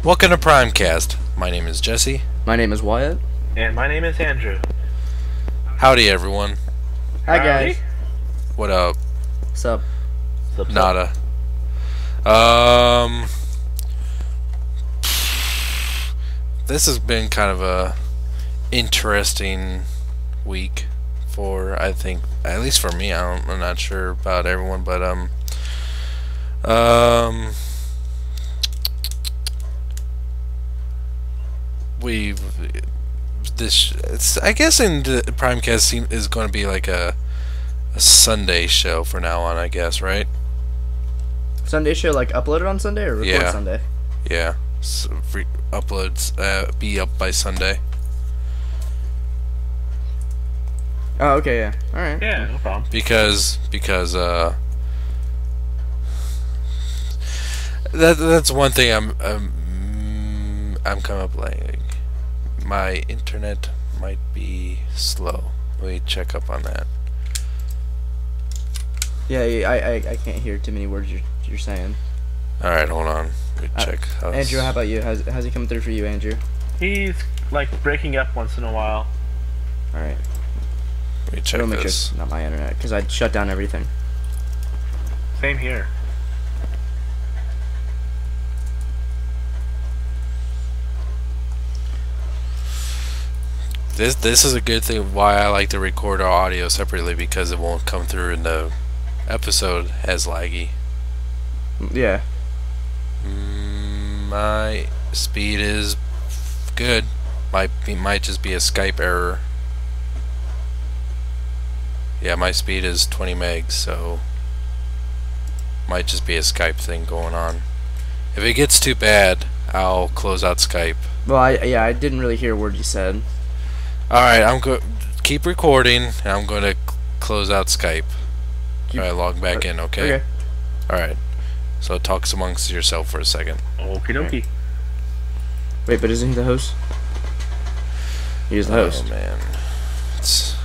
Welcome to Primecast. My name is Jesse. My name is Wyatt. And my name is Andrew. Howdy, everyone. Hi, guys. What up? What's up? Nada. This has been kind of a interesting week for, I think, at least for me. I'm not sure about everyone, but I guess in the Primecast is going to be like a Sunday show for now on, I guess, right? Sunday show, like uploaded on Sunday or record Sunday? Yeah. So uploads be up by Sunday. Oh, okay, yeah. Alright. Yeah, no problem. Because that's one thing I'm kind of like, my internet might be slow. Let me check up on that. Yeah, I can't hear too many words you're saying. Alright, hold on. Let me check. Andrew, how about you? How's he coming through for you, Andrew? He's like breaking up once in a while. Alright. Let me check Make this. sure it's not my internet, because I'd shut down everything. Same here. This is a good thing why I like to record our audio separately, because it won't come through in the episode as laggy. Yeah. My speed is good. Might just be a Skype error. Yeah, my speed is 20 megs, so might just be a Skype thing going on. If it gets too bad, I'll close out Skype. Well, I didn't really hear a word you said. Alright, I'm go keep recording, and I'm going to close out Skype. Alright, log back in, okay? Alright. So talk amongst yourself for a second. Okie dokie. Wait, but isn't he the host? He's the host. Oh, man. Let's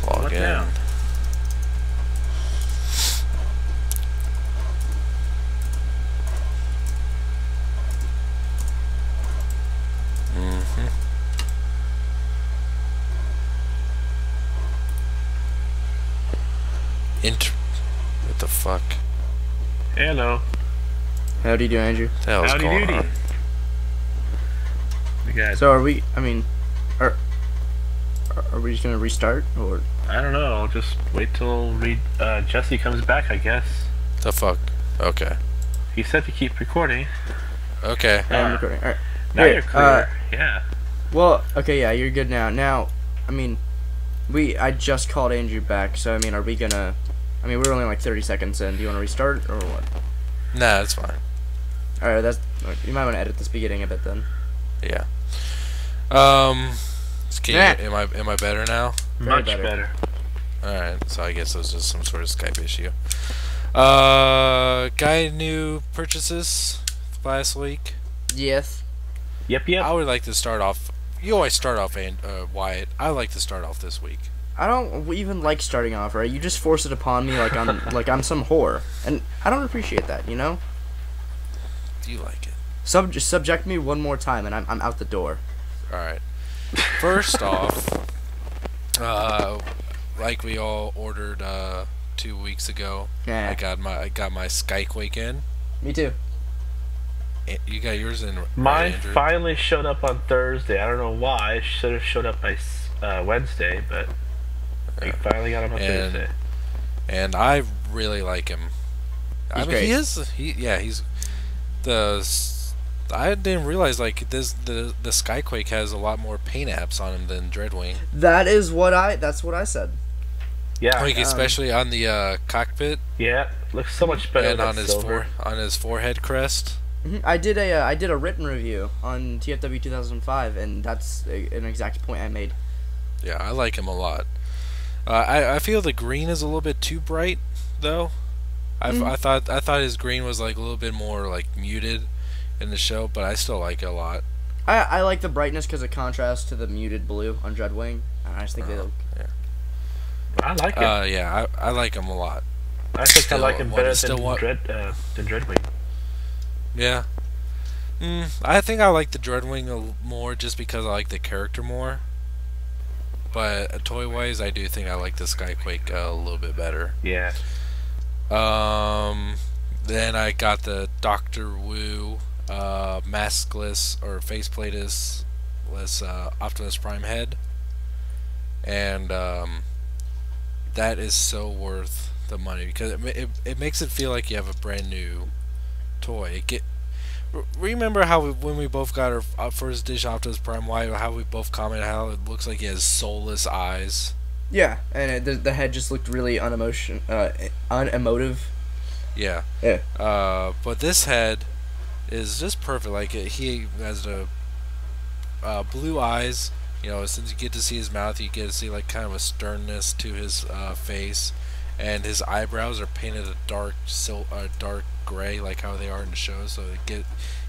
log What in. now? What the fuck? Hello. How do you do, Andrew? What the hell's Howdy going doody. on? We got. So are we? I mean, are we just gonna restart or? I don't know. I'll just wait till Jesse comes back, I guess. The fuck? Okay. He said to keep recording. Okay. I'm recording. All right. Now Here, you're clear. Yeah. Well, okay, yeah, you're good now. Now, I mean, I just called Andrew back, so I mean, are we gonna? I mean, we're only like 30 seconds in. Do you want to restart or what? Nah, it's fine. All right, you might want to edit this beginning a bit then. Yeah. Yeah. Am I better now? Much better. better. Alright, so I guess it was just some sort of Skype issue. Guy new purchases last week. Yes. Yep. I would like to start off. You always start off, Wyatt. I like to start off this week. I don't even like starting off, right? You just force it upon me like I'm some whore, and I don't appreciate that, you know. Do you like it? Just subject me one more time, and I'm out the door. Alright. First off, like we all ordered 2 weeks ago, Yeah. I got my Skyquake in. Me too. You got yours in. Mine Andrew? finally showed up on Thursday. I don't know why. It should have showed up by Wednesday, but we finally got him on Thursday. And I really like him. He's great. He's I didn't realize like the Skyquake has a lot more paint apps on him than Dreadwing. That's what I said. Yeah. Like especially on the cockpit. Yeah. Looks so much better And than on his silver. on his forehead crest. I did a written review on TFW 2005, and that's an exact point I made. Yeah, I like him a lot. I feel the green is a little bit too bright though. I thought his green was like a little bit more like muted in the show, but I still like it a lot. I like the brightness because it contrasts to the muted blue on Dreadwing. I just think they look. Yeah. I like it. Yeah, I like him a lot. I think I still like him want- better still than want- Dreadwing. Yeah. I think I like the Dreadwing more just because I like the character more. But toy-wise, I do think I like the Skyquake a little bit better. Yeah. Then I got the Doctor Wu maskless or faceplateless Optimus Prime head, and that is so worth the money because it makes it feel like you have a brand new toy. Remember how when we both got our first dish Optimus Prime, how we both commented how it looks like he has soulless eyes. Yeah, and the head just looked really unemotive. Yeah. Yeah. But this head is just perfect. Like he has the blue eyes. You know, since you get to see his mouth, you get to see like kind of a sternness to his face, and his eyebrows are painted a dark gray, like how they are in the show. So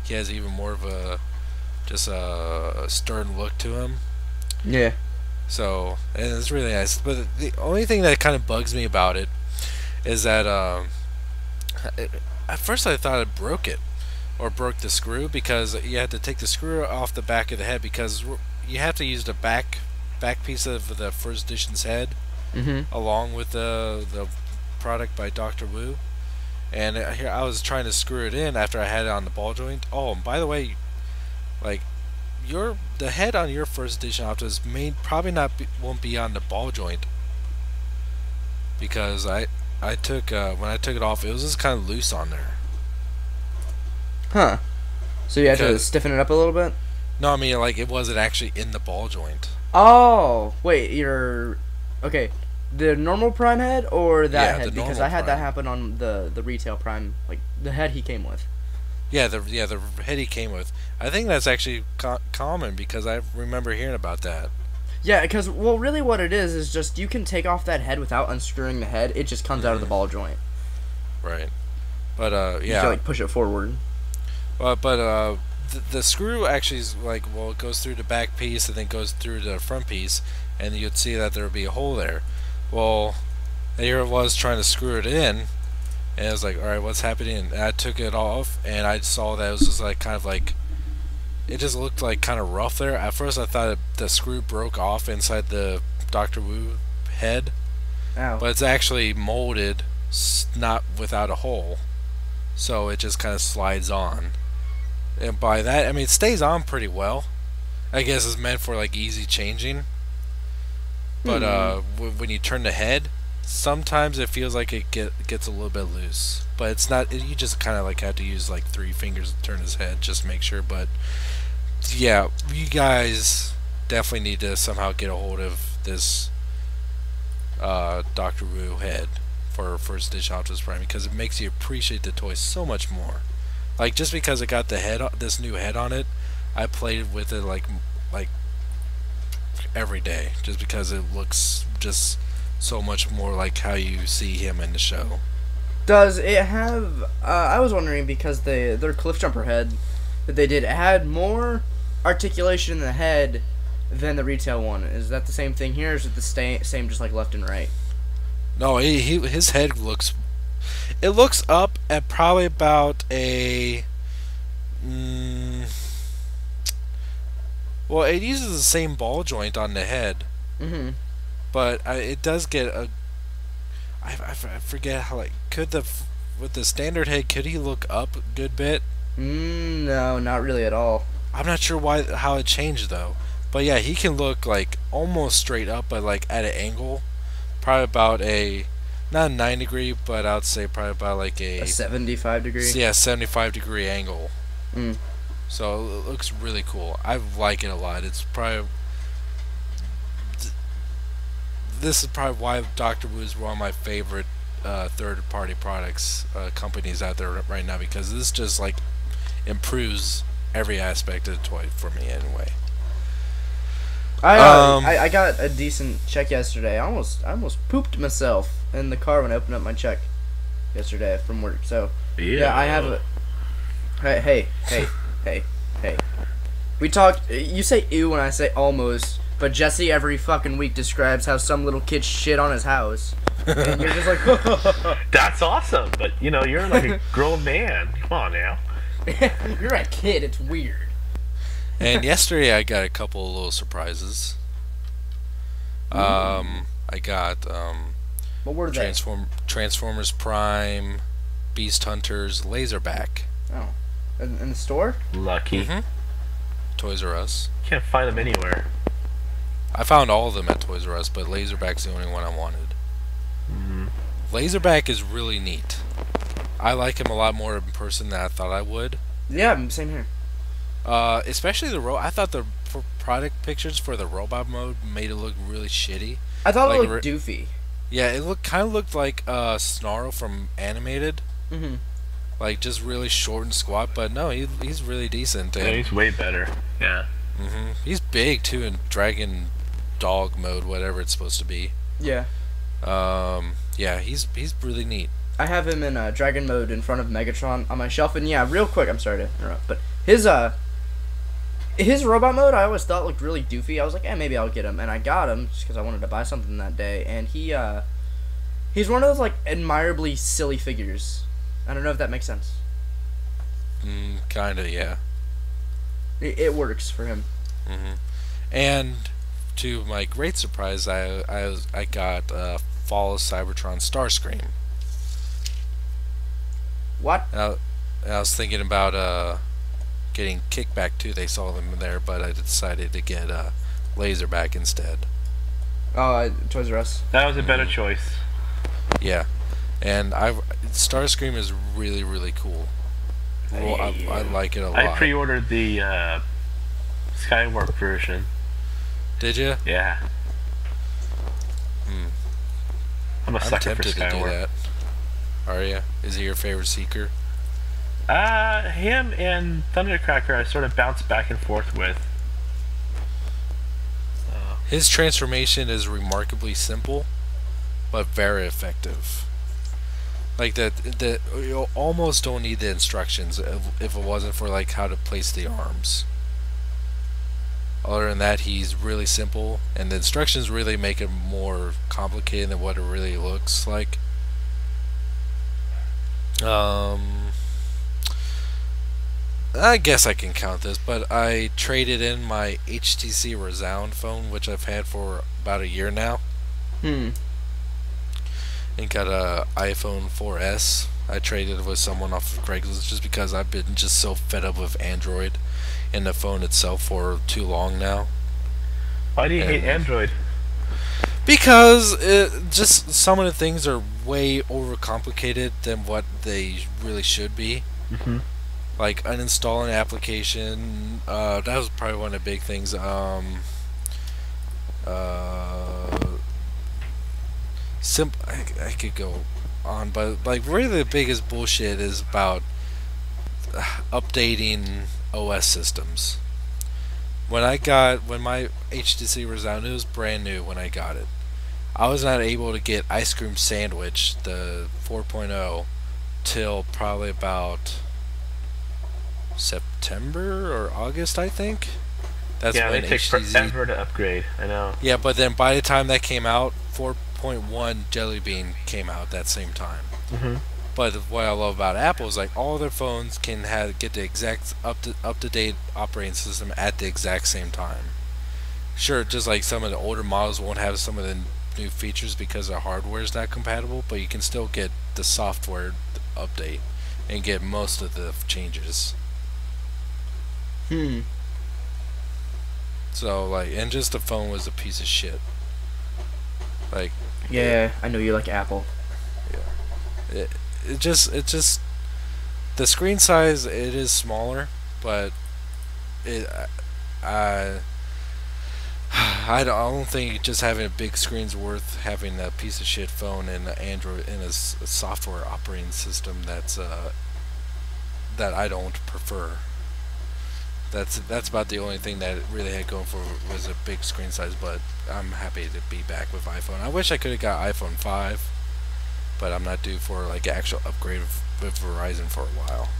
he has even more of a stern look to him. Yeah. So, and it's really nice. But the only thing that kind of bugs me about it is that at first I thought it broke the screw, because you had to take the screw off the back of the head because you have to use the back piece of the first edition's head along with the product by Dr. Wu. And here I was trying to screw it in after I had it on the ball joint. Oh, and by the way, like the head on your first edition Optimus won't be on the ball joint, because I took when I took it off, it was just kind of loose on there. Huh. So you had to stiffen it up a little bit? No, I mean like it wasn't actually in the ball joint. Oh, wait, okay. The normal Prime head or that head? Because I had that happen on the retail Prime, like the head he came with. Yeah, the head he came with. I think that's actually common because I remember hearing about that. Yeah, because really what it is just you can take off that head without unscrewing the head. It just comes out of the ball joint. Right. But yeah. You can like push it forward. But the screw actually is like, well, it goes through the back piece and then goes through the front piece, and you'd see that there would be a hole there. Well, here it was trying to screw it in, and it was like, alright, what's happening? And I took it off, and I saw that it was just like kind of like, it just looked like kind of rough there. At first I thought the screw broke off inside the Dr. Wu head. Ow. But it's actually molded, not without a hole, so it just kind of slides on. And by that, I mean, it stays on pretty well. I guess it's meant for like easy changing. But when you turn the head, sometimes it feels like it gets a little bit loose. But it's not. You just kind of like have to use like 3 fingers to turn his head, just to make sure. But yeah, you guys definitely need to somehow get a hold of this Dr. Wu head for first edition Optimus Prime, because it makes you appreciate the toy so much more. Like, just because it got this new head on it, I played with it like every day, just because it looks just so much more like how you see him in the show. Does it have? I was wondering, because their cliff jumper head that they did had more articulation in the head than the retail one. Is that the same thing here? Or is it the same, just like left and right? No, his head looks. It looks up at probably about a. Well, it uses the same ball joint on the head. But it does get a. I forget how, like, with the standard head, could he look up a good bit? No, not really at all. I'm not sure how it changed though. But yeah, he can look like almost straight up, but like at an angle, probably about not a 9-degree, but I would say probably about like a 75 degree. Yeah, 75-degree angle. So it looks really cool. I like it a lot. It's probably. This is probably why Dr. Wu is one of my favorite third-party products companies out there right now, because this just like improves every aspect of the toy for me anyway. I got a decent check yesterday. I almost pooped myself in the car when I opened up my check yesterday from work. So yeah, I have a. Hey. We talked. You say ew when I say almost. But Jesse every fucking week describes how some little kid shit on his house. And you're just like, that's awesome. But, you're like a grown man. Come on now. You're a kid. It's weird. And yesterday I got a couple of little surprises. I got What were they? Transformers Prime, Beast Hunters, Laserback. Oh, in the store? Lucky. Mm-hmm. Toys R Us. Can't find them anywhere. I found all of them at Toys R Us, but Laserback's the only one I wanted. Mm-hmm. Laserback is really neat. I like him a lot more in person than I thought I would. Yeah, same here. Especially I thought the product pictures for the robot mode made it look really shitty. I thought Like, it looked doofy. Yeah, it looked like Snarl from Animated. Mm-hmm. Like, just really short and squat, but no, he's really decent. Yeah, And, he's way better. Yeah. he's big, too, in Dragon Dog mode, whatever it's supposed to be. Yeah. Yeah, he's really neat. I have him in Dragon mode in front of Megatron on my shelf, and yeah, real quick, I'm sorry to interrupt, but his robot mode I always thought looked really doofy. I was like, maybe I'll get him, and I got him just because I wanted to buy something that day, and he's one of those, like, admirably silly figures. I don't know if that makes sense. Kinda, yeah. It works for him. And to my great surprise, I got Fall of Cybertron Starscream. What? And I was thinking about getting Kickback too. They saw them there, but I decided to get Laserback instead. Oh, Toys R Us. That was a better choice. Yeah, and Starscream is really, really cool. Well, I like it a lot. I pre-ordered the Skywarp version. Did you? Yeah. I'm a I'm sucker for tempted to do Skywarp. that. Are you? Is he your favorite Seeker? Him and Thundercracker I sort of bounce back and forth with. His transformation is remarkably simple, but very effective. Like that you almost don't need the instructions if it wasn't for like how to place the arms. Other than that, he's really simple, and the instructions really make it more complicated than what it really looks like. I guess I can count this, but I traded in my HTC Resound phone, which I've had for about a year now, and got a iPhone 4S. I traded it with someone off of Craigslist just because I've been just so fed up with Android and the phone itself for too long now. Why do you hate Android? Because just some of the things are way overcomplicated than what they really should be. Like uninstalling an application, that was probably one of the big things. I could go on, but like really the biggest bullshit is about updating OS systems. When my HTC Resound, it was brand new when I got it. I was not able to get Ice Cream Sandwich, the 4.0, till probably about September or August, I think. That's yeah, when they take forever to upgrade. I know. Yeah, but then by the time that came out, 4.1 Jelly Bean came out that same time. But what I love about Apple is like all their phones can get the exact up to date operating system at the exact same time. Sure, just like some of the older models won't have some of the new features because their hardware is not compatible, but you can still get the software update and get most of the changes. So like, and just the phone was a piece of shit. Like, yeah, I know you like Apple. Yeah, it just the screen size, it is smaller, but I don't think just having a big screen's worth having a piece of shit phone and an Android and a software operating system that I don't prefer. That's about the only thing that it really had going for it was a big screen size, but I'm happy to be back with iPhone. I wish I could have got iPhone 5, but I'm not due for like actual upgrade with Verizon for a while.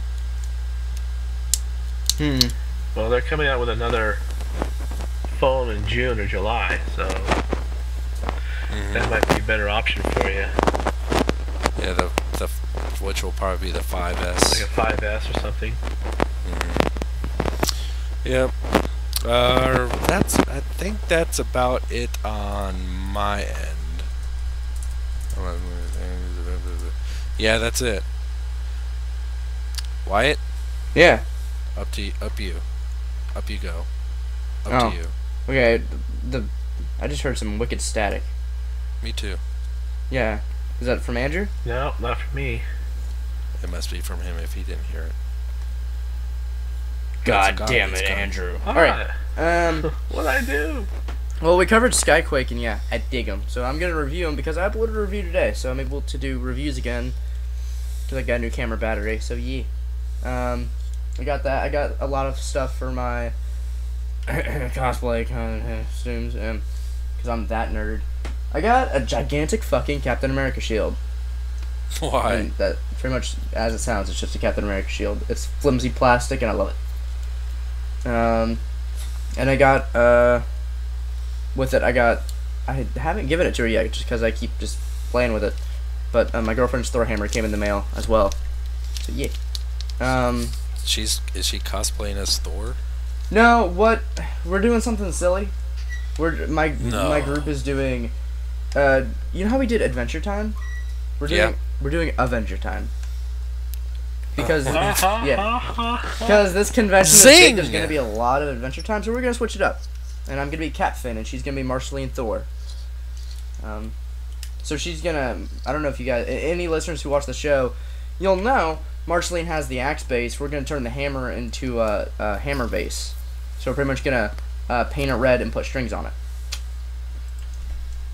Well, they're coming out with another phone in June or July, so that might be a better option for you. Yeah, the which will probably be the 5S. Like a 5S or something. Yep. I think that's about it on my end. Yeah, that's it. Wyatt, Yeah. up you, up you go, Oh. to you. Okay. I just heard some wicked static. Me too. Yeah. Is that from Andrew? No, not for me. It must be from him if he didn't hear it. God That's damn it's it, gone. Andrew. Ah, Alright. What'd I do? Well, we covered Skyquake, and yeah, I dig them. So I'm gonna review them because I uploaded a review today, so I'm able to do reviews again because I got a new camera battery. So yeah, I got that. I got a lot of stuff for my cosplay costumes, because I'm that nerd. I got a gigantic fucking Captain America shield. Why? And that pretty much as it sounds. It's just a Captain America shield. It's flimsy plastic, and I love it. And I got with it, I haven't given it to her yet, just because I keep just playing with it. But my girlfriend's Thor hammer came in the mail as well. So yeah. Is she cosplaying as Thor? No, what we're doing something silly. My group is doing. You know how we did Adventure Time? We're doing Avenger Time. Because because this convention is big, there's gonna be a lot of Adventure Time, so we're gonna switch it up. And I'm gonna be Capfin, and she's gonna be Marceline Thor. So she's gonna. I don't know if you guys, any listeners who watch the show, you'll know Marceline has the axe base. We're gonna turn the hammer into a hammer base. So we're pretty much gonna paint it red and put strings on it,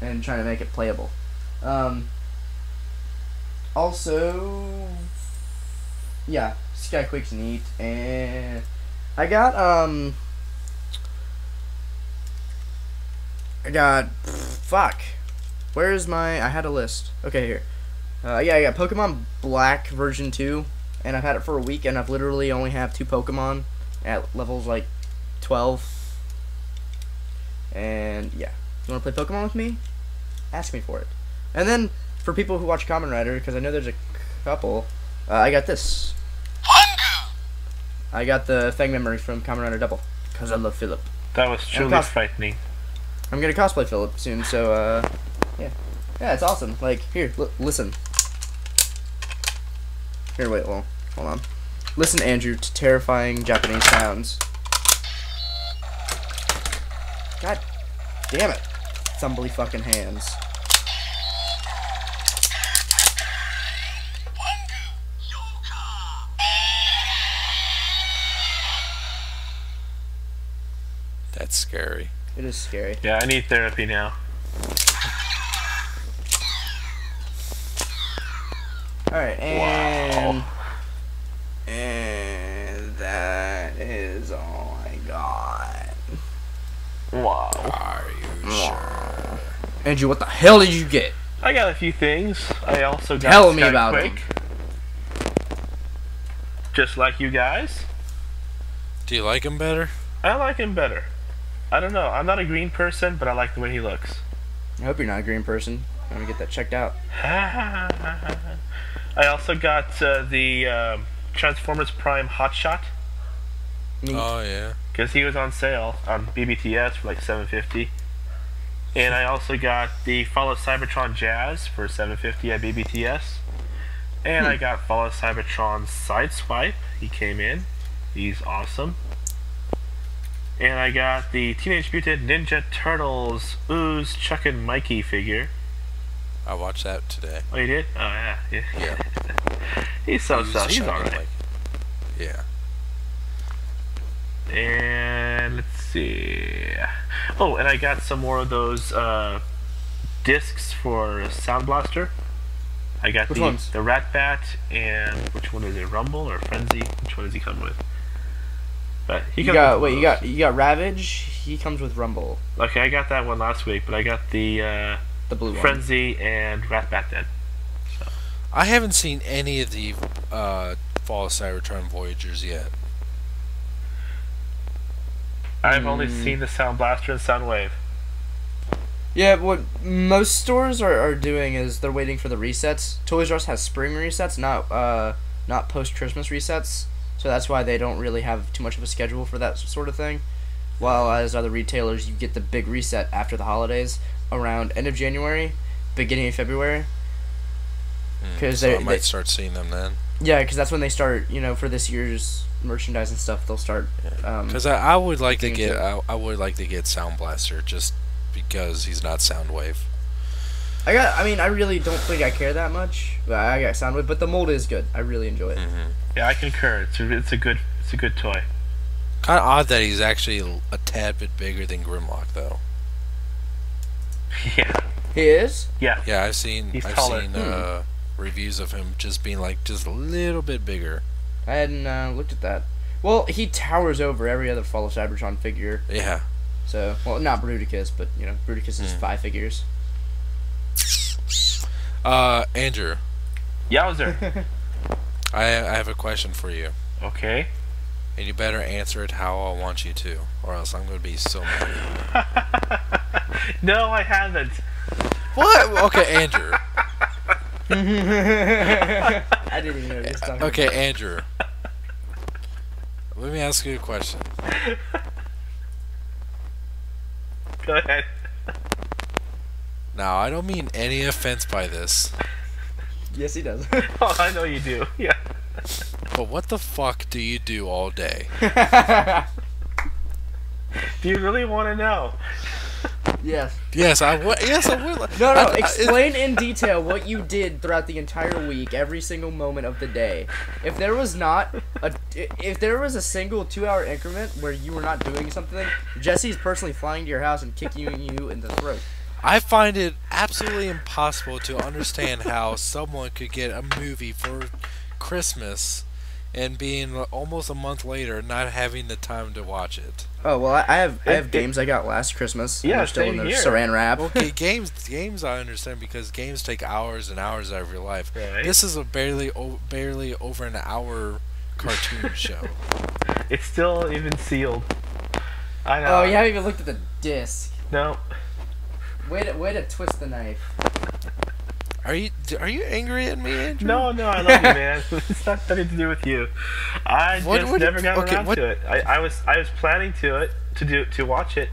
and trying to make it playable. Also, yeah, Skyquake's neat, and I got fuck. Where's my? I had a list. Okay, here. Yeah, I got Pokemon Black version 2, and I've had it for a week, and I've literally only have 2 Pokemon at levels like 12. And yeah, you want to play Pokemon with me? Ask me for it. And then for people who watch Kamen Rider, because I know there's a couple, I got this. I got the Fang memory from Kamen Rider Double, because I love Philip. That was truly frightening. I'm gonna cosplay Philip soon, so yeah, it's awesome. Like, here, listen. Here, wait, well, hold on. Listen, Andrew, to terrifying Japanese sounds. God damn it, thumbly fucking hands. That's scary. It is scary. Yeah, I need therapy now. Alright, and and that is all I got. Wow. Are you sure? Andrew, what the hell did you get? I got a few things. I also got Tell me about Skyquake. Just like you guys. Do you like him better? I like him better. I don't know. I'm not a green person, but I like the way he looks. I hope you're not a green person. I'm gonna get that checked out. I also got the Transformers Prime Hotshot. Neat. Oh yeah. Because he was on sale on BBTS for like $7.50. And I also got the Follow Cybertron Jazz for $7.50 at BBTS. And I got Follow Cybertron Sideswipe. He came in. He's awesome. And I got the Teenage Mutant Ninja Turtles Ooze Chuck and Mikey figure. I watched that today. Oh, you did? Oh, yeah. Yeah. He's he's alright. Like, yeah. And let's see. Oh, and I got some more of those discs for Sound Blaster. I got Which ones? the Rat Bat, and which one is it? Rumble or Frenzy? Which one does he come with? But he You got Ravage. He comes with Rumble, Okay, I got that one last week, but I got the the blue one. Frenzy and Rat Bat then. I haven't seen any of the Fall of Cybertron Voyagers yet. I've only seen the Sound Blaster and Sound Wave. Yeah, what most stores are doing is they're waiting for the resets. Toys R Us has spring resets, not post Christmas resets. so that's why they don't really have too much of a schedule for that sort of thing. While as other retailers, you get the big reset after the holidays around end of January, beginning of February. So I might start seeing them then. Yeah, because that's when they start. For this year's merchandise and stuff, they'll start. Because I would like to get I would like to get Sound Blaster just because he's not Soundwave. I really don't think I care that much. I got Soundwave, but the mold is good. I really enjoy it. Yeah, I concur. It's a good toy. Kind of odd that he's actually a tad bit bigger than Grimlock, though. Yeah. He is? Yeah. Yeah, I've seen taller. Reviews of him just being like just a little bit bigger. I hadn't looked at that. Well, he towers over every other Fall of Cybertron figure. Yeah. So, well, not Bruticus, but Bruticus is 5 figures. Andrew. Yowzer. I have a question for you. Okay. And you better answer it how I want you to, or else I'm going to be so mad. No, I haven't. What? Okay, Andrew. I didn't even know this talking. Okay, Andrew. Let me ask you a question. Go ahead. Now, I don't mean any offense by this, Yes, he does. Oh, I know you do. Yeah. but what the fuck do you do all day? Do you really want to know? Yes. Yes, I would. Yes, I would. No. Explain in detail what you did throughout the entire week, every single moment of the day. If there was a single 2-hour increment where you were not doing something, Jesse's personally flying to your house and kicking you in the throat. I find it absolutely impossible to understand how someone could get a movie for Christmas and being almost a month later not having the time to watch it. Oh well, I have games I got last Christmas. Yeah, they're still in same their here. Saran wrap. Okay, games I understand because games take hours and hours out of your life. Right. This is a barely over an hour cartoon show. It's still even sealed. I know. Oh, you haven't even looked at the disc. No. Way to twist the knife. Are you angry at me, Andrew? No, I love you, man. It's not nothing to do with you. I just never got around to it. I was planning to watch it,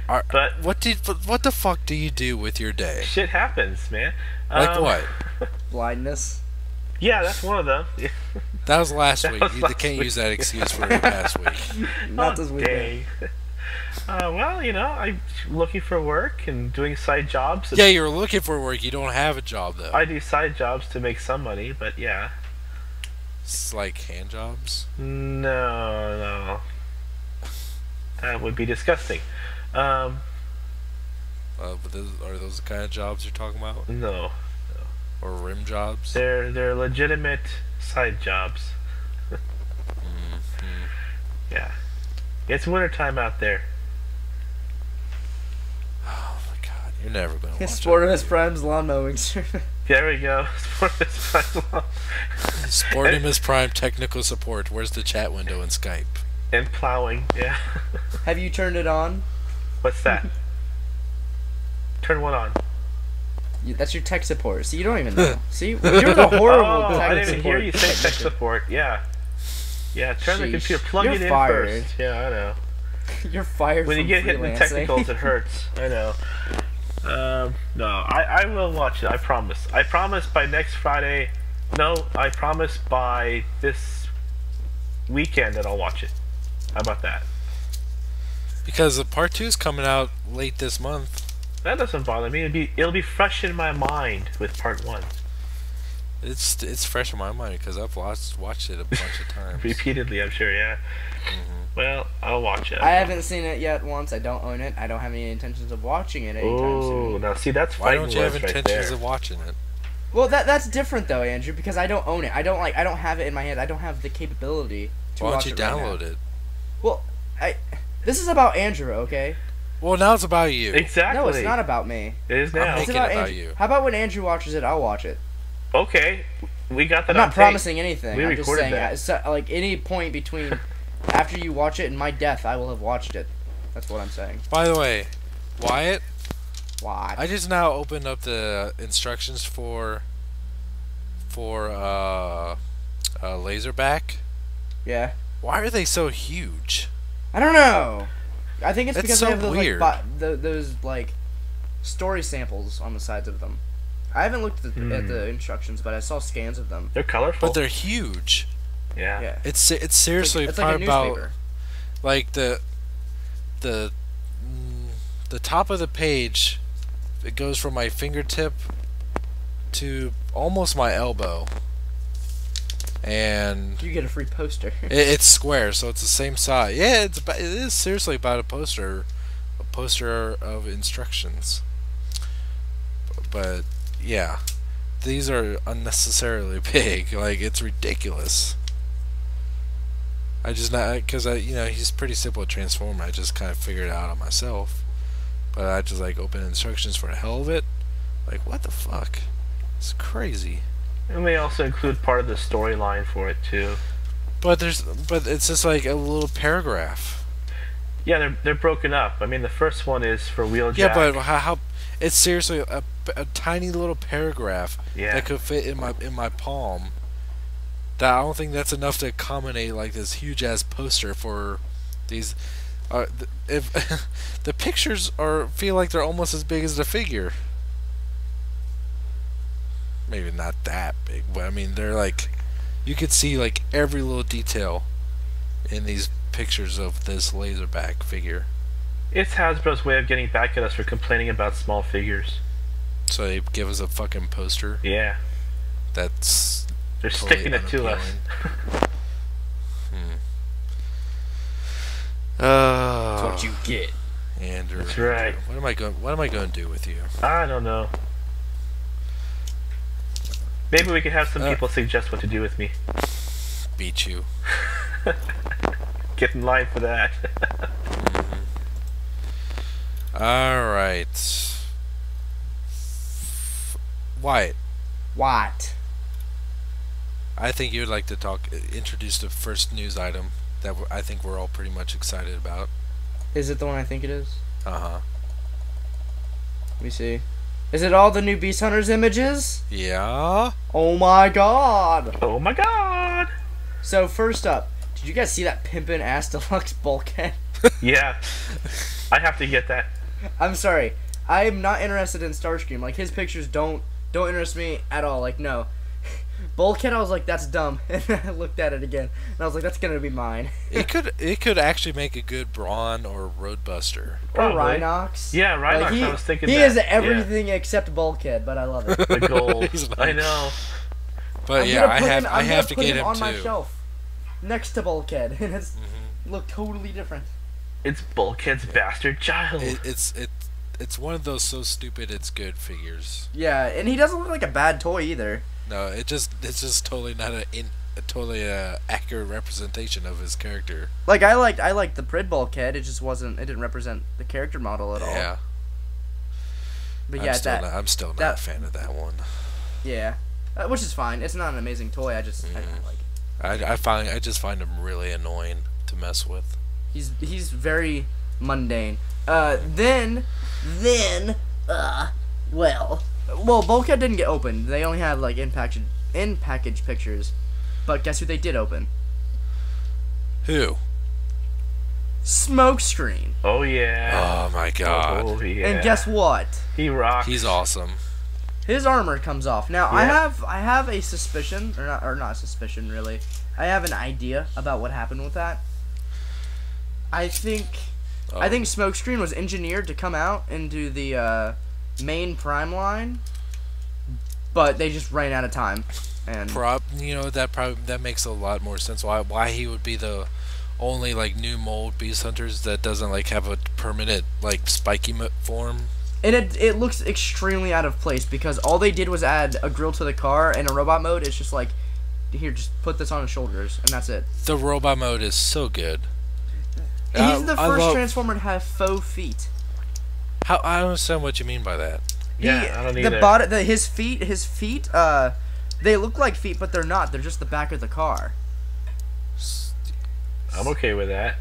but what the fuck do you do with your day? shit happens, man. Like what? Blindness. Yeah, that's one of them. That was last That week. was You last can't week. use that excuse for the past week. Not this weekend. Dang. Well, I'm looking for work and doing side jobs. Yeah, you're looking for work. You don't have a job though. I do side jobs to make some money, but yeah. It's like hand jobs. No. That would be disgusting. But are those the kind of jobs you're talking about? No. Or rim jobs? They're legitimate side jobs. Yeah. It's wintertime out there. Oh my god, you're never gonna watch Sportimus Prime's lawn mowing service. There we go. Sportimus Prime technical support. Where's the chat window in Skype? And plowing, yeah. Have you turned it on? What's that? Turn one on. That's your tech support. See, you don't even know. See, you're the horrible tech I didn't support. hear you say tech technician. support. Yeah. Yeah, turn the Sheesh. computer, plug You're it in fired. first. Yeah, I know. You're fired When you from get hit in the freelancing. technicals, it hurts. I know. No, I will watch it. I promise. I promise by next Friday. No, I promise by this weekend that I'll watch it. How about that? Because the part 2 is coming out late this month. That doesn't bother me. It'll be fresh in my mind with part 1. It's fresh in my mind because I've watched it a bunch of times. Repeatedly, I'm sure. Yeah. Well, I'll watch it. I haven't seen it yet once. I don't own it. I don't have any intentions of watching it anytime Oh, soon. now see, that's Why fighting don't you have words right intentions there. of watching it? Well, that's different though, Andrew, because I don't own it. I don't have it in my hand. I don't have the capability to Why don't watch you it right download now. it? Well, this is about Andrew, okay? Well, now it's about you. Exactly. No, it's not about me. It is I'm now. making It's about it about Andrew. you. How about when Andrew watches it, I'll watch it. Okay, we got that I'm on not tape. promising anything. We I'm just recorded saying, that. like any point between after you watch it and my death, I will have watched it. That's what I'm saying. By the way, Wyatt, Why? I just now opened up the instructions for Laserback, Yeah. Why are they so huge? I don't know. I think it's That's because so they have those weird. those like story samples on the sides of them. I haven't looked at the instructions, but I saw scans of them. They're colorful. But they're huge. Yeah. Yeah. It's seriously It's like probably a about newspaper. like the top of the page. It goes from my fingertip to almost my elbow, and You get a free poster. it's square, so it's the same size. Yeah, it is seriously about a poster of instructions. But yeah, these are unnecessarily big. Like, it's ridiculous. I just not because he's pretty simple to transform. I just kind of figured it out on myself. But I just like open instructions for the hell of it. Like, what the fuck? It's crazy. And they also include part of the storyline for it too. But it's just like a little paragraph. Yeah, they're broken up. I mean, the first one is for Wheeljack. Yeah, but how it's seriously a tiny little paragraph that could fit in my palm. That I don't think that's enough to accommodate like this huge ass poster for these. If the pictures feel like they're almost as big as the figure. Maybe not that big, but I mean they're like, you could see like every little detail in these pictures of this Laserback figure. It's Hasbro's way of getting back at us for complaining about small figures. So they give us a fucking poster. Yeah. That's They're totally sticking it to us. That's what you get. Andrew. That's right. What am I going to do with you? I don't know. Maybe we could have some people suggest what to do with me. Beat you. Get in line for that. Alright. Wyatt, What? I think you would like to introduce the first news item that I think we're all pretty much excited about. Is it the one I think it is? Uh-huh. Let me see. Is it all the new Beast Hunters images? Yeah? Oh my god! Oh my god! So first up, did you guys see that pimpin' ass deluxe bulkhead? Yeah. I have to get that. I'm sorry. I'm not interested in Starscream. Like, his pictures don't interest me at all. Like, no. Bulkhead, I was like, that's dumb. And I looked at it again, and I was like, that's gonna be mine. It could actually make a good Brawn or Roadbuster. Or Rhinox. Yeah, Rhinox, Like, I was thinking he that. is everything except Bulkhead, but I love it. The gold. He's nice. I know. But yeah, I have to get him on too. my shelf, next to Bulkhead, and it's look totally different. It's Bulkhead's bastard child. It's one of those so stupid it's good figures. Yeah, and he doesn't look like a bad toy either. No, it's just totally not a totally accurate representation of his character. Like, I liked the Prid Bulkhead. It just wasn't. It didn't represent the character model at all. Yeah. But yeah, I'm still not a fan of that one. Yeah, which is fine. It's not an amazing toy. I just I don't like it. I just find him really annoying to mess with. He's very mundane. Well, Bulkhead didn't get opened. They only had like in package pictures. But guess who they did open? Who? Smokescreen. Oh yeah. Oh my god. Oh yeah. And guess what? He rocks. He's awesome. His armor comes off. Now Yeah. I have a suspicion, or not a suspicion really. I have an idea about what happened with that. I think Smokescreen was engineered to come out into the main Prime line, but they just ran out of time. And that makes a lot more sense. Why he would be the only like new mold Beast Hunters that doesn't like have a permanent like spiky form. And it looks extremely out of place because all they did was add a grill to the car, and a robot mode. It's just like, here, just put this on his shoulders, and that's it. The robot mode is so good. He's the first Transformer to have faux feet. I don't understand what you mean by that. Yeah, I don't either. His feet, they look like feet, but they're not. They're just the back of the car. I'm okay with that.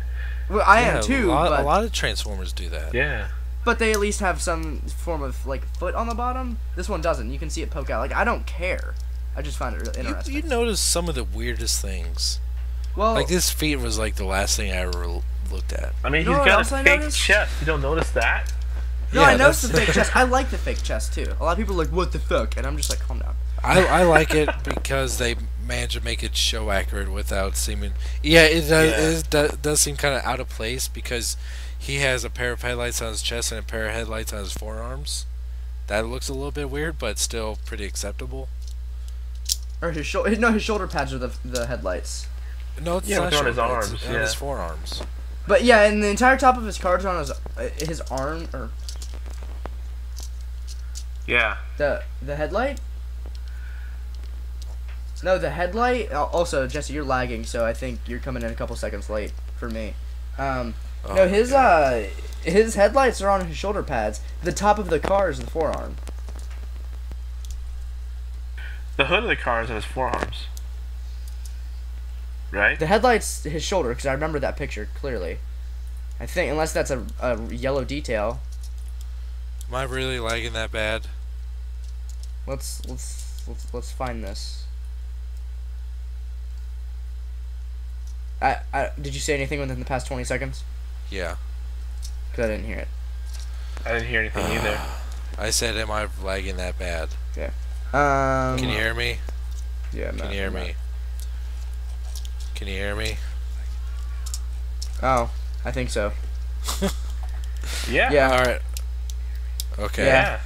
Well, I am too. A lot of Transformers do that. Yeah. But they at least have some form of like foot on the bottom. This one doesn't. You can see it poke out. Like, I don't care. I just find it really interesting. You notice some of the weirdest things. Well, Like, this feet was like the last thing I ever looked at. I mean, You know he's what got else a I fake noticed? chest. You don't notice that? no, Yeah, I noticed the that's- fake chest. I like the fake chest too. A lot of people are like, what the fuck? And I'm just like, calm down. I like it because they managed to make it show accurate without seeming. Yeah, it does. Yeah. It does seem kind of out of place because he has a pair of headlights on his chest and a pair of headlights on his forearms. That looks a little bit weird, but still pretty acceptable. Or his shoulder. No, his shoulder pads are the headlights. No, it's Yeah, not but on his shoulder, it's arms, on yeah. his forearms. But yeah, and the entire top of his car is on his arm or Yeah. the headlight. No, the headlight. Also, Jesse, you're lagging, so I think you're coming in a couple seconds late for me. Oh, No, his God. his headlights are on his shoulder pads. The top of the car is the forearm. The hood of the car is on his forearms. Right? The headlights his shoulder, because I remember that picture clearly. I think, unless that's a yellow detail. Am I really lagging that bad? Let's find this. Did you say anything within the past 20 seconds? Yeah. Because I didn't hear it. I didn't hear anything either. I said, am I lagging that bad? Can Can you hear me? Yeah, Can you hear me? Can you hear me? Oh, I think so. Yeah. Yeah. Alright. Okay. Yeah.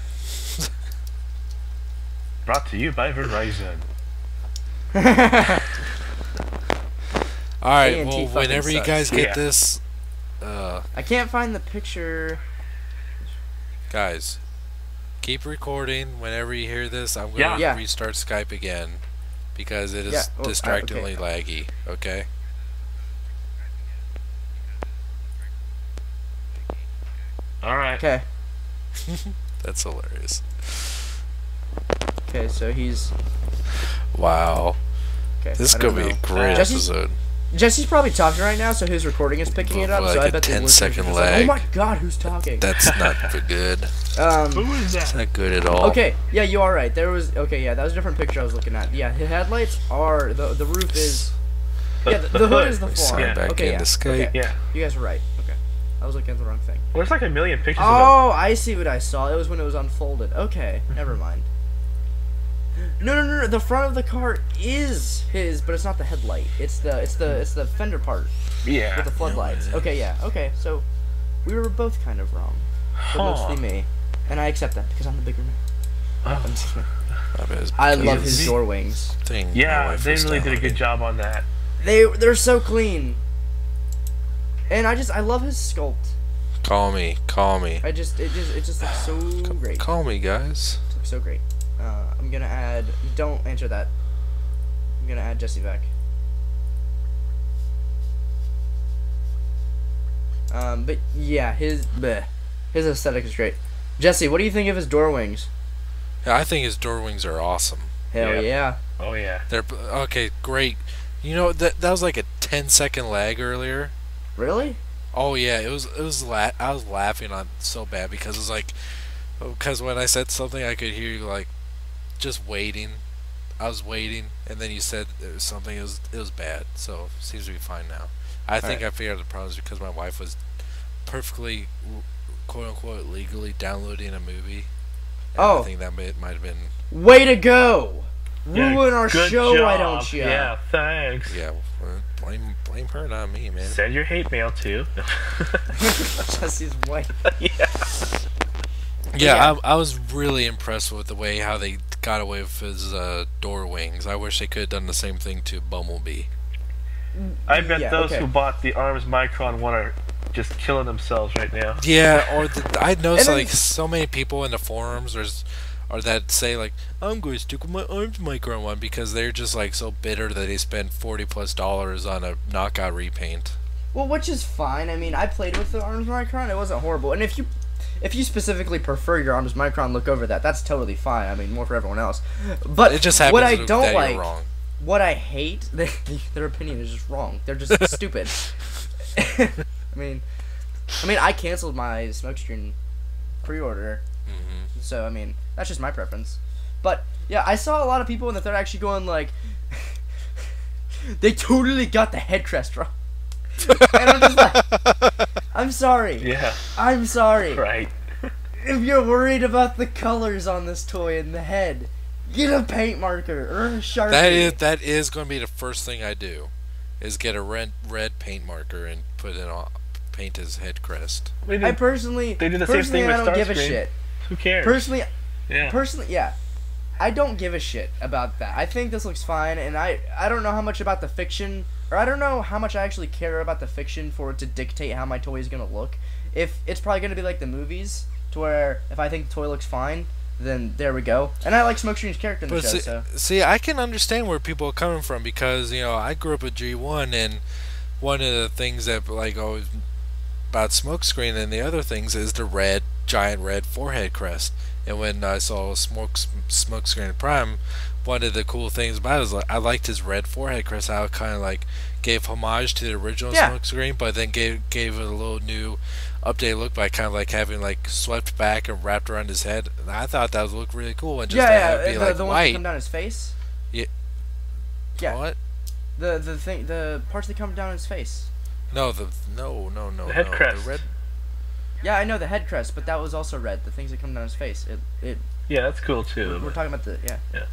Brought to you by Verizon. Alright, AT&T well, fucking whenever you sucks. guys get Yeah. this, I can't find the picture. guys, keep recording. Whenever you hear this, I'm going to Yeah. restart Skype again because it is Yeah, well, distractingly laggy, okay? Alright. Okay. That's hilarious. Okay, so he's. Wow. Okay. This is I going don't to be a know. great Jesse's- episode. Jesse's probably talking right now, so his recording is picking it up. Like so I a bet the 10 listeners are second just like, lag. oh my god, who's talking? That's not good. Who is It's that? not good at all. Okay, yeah, you are right. There was yeah, that was a different picture I was looking at. Yeah, his headlights are the roof is yeah, the hood is the Sign forearm. Yeah. back Okay, into yeah. Skype. Okay. Yeah. You guys were right. Okay, I was looking at the wrong thing. Well, there's like a million pictures of Oh, I see what I saw. It was when it was unfolded. Okay, never mind. No. The front of the car is his, but it's not the headlight. It's the fender part them. Yeah. with the floodlights. Okay, yeah. Okay, so we were both kind of wrong, but mostly me, and I accept that because I'm the bigger man. I'm just kidding. I love his the- door wings. Thing my Yeah, wife they was really did a telling good me. job on that. They're so clean, and I love his sculpt. Call me. It just looks so great. Call me, guys. It looks so great. I'm gonna add. Don't answer that. I'm gonna add Jesse back. But yeah, his aesthetic is great. Jesse, what do you think of his door wings? Yeah, I think his door wings are awesome. Hell Yeah. yeah. Oh yeah. They're okay, great. You know that was like a 10-second lag earlier. Really? Oh yeah, I was laughing on so bad because it was like because when I said something I could hear you like just waiting. I was waiting and then you said there was something, it was bad. So it seems to be fine now. I think Alright. I figured out the problem is because my wife was perfectly quote unquote legally downloading a movie. And Oh. I think that might have been Way to go! Yeah, Ruin our good show, why job. don't you? Yeah, thanks. yeah, well, blame her, not me, man. Send your hate mail too. Jesse's wife. yeah. Yeah, I was really impressed with the way how they got away with his door wings. I wish they could have done the same thing to Bumblebee. I bet Yeah, those okay. who bought the ARMS Micron one are just killing themselves right now. Yeah, or I noticed And then- like so many people in the forums or that say like I'm going to stick with my ARMS Micron one because they're just like so bitter that they spent $40+ on a knockout repaint. Well, which is fine. I mean, I played with the ARMS Micron. It wasn't horrible. And if you specifically prefer your ARMS Micron look over that, that's totally fine. I mean, more for everyone else. But It just happens what I that don't you're like, wrong. what I hate, their opinion is just wrong. They're just stupid. I mean, I canceled my Smokescreen pre-order. Mm-hmm. So, I mean, that's just my preference. But, yeah, I saw a lot of people in the thread actually going, like, they totally got the head crest wrong. And I'm just like, I'm sorry. Yeah. I'm sorry. Right. If you're worried about the colors on this toy in the head, get a paint marker or a Sharpie. That is going to be the first thing I do, is get a red paint marker and put it on, paint his head crest. I personally, they do the same thing with I don't give a Starscream. shit. Who cares? Personally, Yeah. yeah. I don't give a shit about that. I think this looks fine, and I don't know how much about the fiction, or I don't know how much I actually care about the fiction for it to dictate how my toy is going to look. If it's probably going to be like the movies, to where if I think the toy looks fine, then there we go. And I like Smokescreen's character in the show, see, I can understand where people are coming from, because, you know, I grew up with G1, and one of the things that, like, always about Smokescreen and the other things is the giant red forehead crest. And when I saw Smokescreen Prime, one of the cool things about it was, like, I liked his red forehead crest, how it kind of like gave homage to the original Smokescreen, but then gave it a little new updated look by kind of like having like swept back and wrapped around his head. And I thought that would look really cool, and just have it be like the white. ones that come down his face. Yeah. What? The parts that come down his face. No, The head crest. The red. Yeah, I know the head crest, but that was also red. The things that come down his face. Yeah, that's cool too. We're talking about Yeah.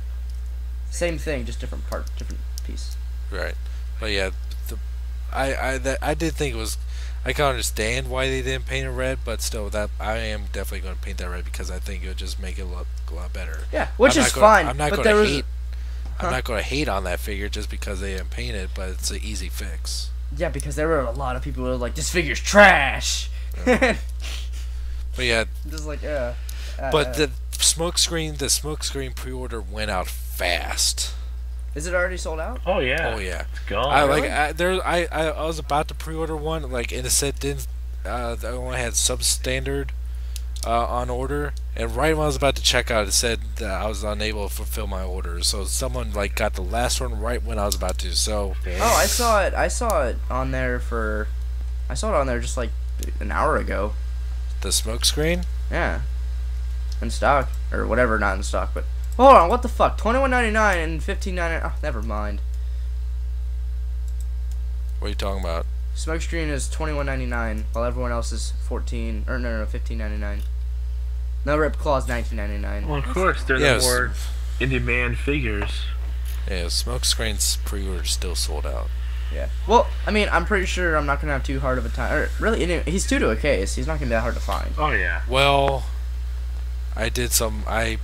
Same thing, just different part, different piece. Right, but yeah, I did think it was. I can understand why they didn't paint it red, but still, that I am definitely going to paint that red because I think it would just make it look a lot better. Yeah, which is fine. I'm not but going to hate. I'm not going to hate on that figure just because they didn't paint it, but it's an easy fix. Yeah, because there were a lot of people who were like, "This figure's trash." But yeah, just like but the smokescreen pre-order went out fast. Is it already sold out? Oh yeah. Oh yeah. It's gone. I was about to pre-order one, like, and it said didn't. I only had substandard on order, and right when I was about to check out, it said that I was unable to fulfill my order. So someone like got the last one right when I was about to. So. Damn. Oh, I saw it on there I saw it on there just like an hour ago. The smokescreen? Yeah. In stock or whatever, not in stock, but hold on, what the fuck? $21.99 and $15.99. Oh, never mind. What are you talking about? Smokescreen is $21.99 while everyone else is $15.99. No Rip Claw is $19.99. Well, of course, they're the more in-demand figures. Yeah, smokescreen's pre-order still sold out. Yeah. Well, I mean, I'm pretty sure I'm not gonna have too hard of a time. Or really, he's 2 to a case. He's not gonna be that hard to find. Oh yeah. Well, I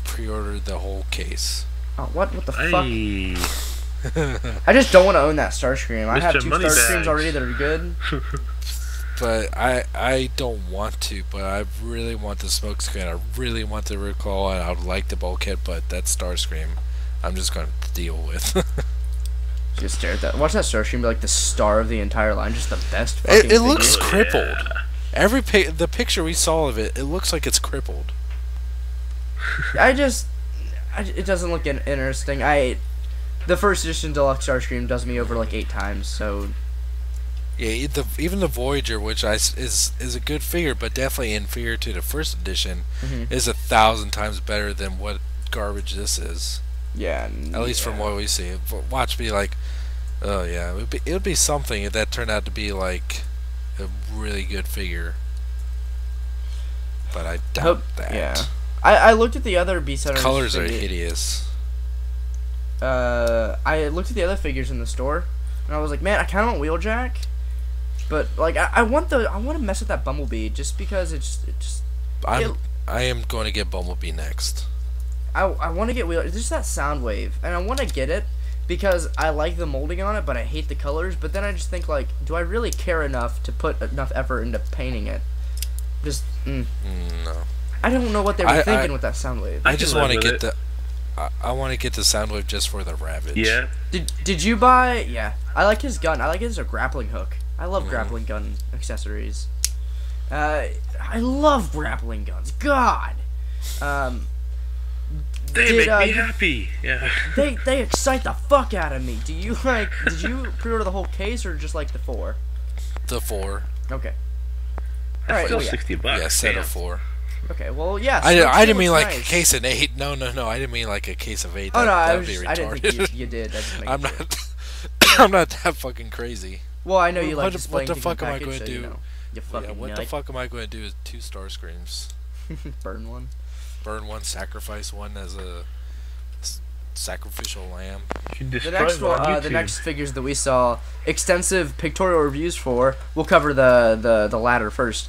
pre-ordered the whole case. Oh, what the Hey. fuck? I just don't want to own that Starscream. I have 2 Starscreams already that are good. But I don't want to. But I really want the smokescreen. I really want the recall, and I would like the bulkhead. But that Starscream, I'm just gonna deal with. Just stare at that. Watch that Starscream be like the star of the entire line. Just the best fucking It looks figure. crippled. Yeah. The picture we saw of it, it looks like it's crippled. It doesn't look interesting. The first edition deluxe Starscream does me over like 8 times. So yeah, even the Voyager, which is a good figure, but definitely inferior to the first edition, is 1,000 times better than what garbage this is. Yeah. At least from what we see. Watch me like, oh yeah, it would be something if that turned out to be like a really good figure. But I doubt that. Yeah. I looked at the other Beast Hunters. Colors are hideous. I looked at the other figures in the store, and I was like, man, I kind of want Wheeljack, but like I want to mess with that Bumblebee just because I am going to get Bumblebee next. I want to get Wheeljack. There's that sound wave, and I want to get it because I like the molding on it, but I hate the colors. But then I just think, like, do I really care enough to put enough effort into painting it? Just No. I don't know what they were thinking with that sound wave. I just want to get I want to get the Soundwave just for the Ravage. Yeah. Did you buy? Yeah, I like his gun. I like his grappling hook. I love grappling gun accessories. I love grappling guns. God. They make me happy. Yeah. They excite the fuck out of me. Did you pre-order the whole case or just like the 4? The 4. Okay. That's still $60. Yeah, set of 4. Okay, well, yeah. I didn't mean like nice. a case of 8. No. I didn't mean like a case of 8. Oh no, that I would be retarded. didn't think you did. I'm not. I'm not that fucking crazy. Well, I know you like What displaying the things fuck in am I package, going to so, do? you know, you fucking Yeah, what nut. the fuck am I going to do with 2 Star Screams? Burn one. Burn one, sacrifice one as a sacrificial lamb. You can The destroy next one on one, the YouTube. next figures that we saw extensive pictorial reviews for. We'll cover the latter first.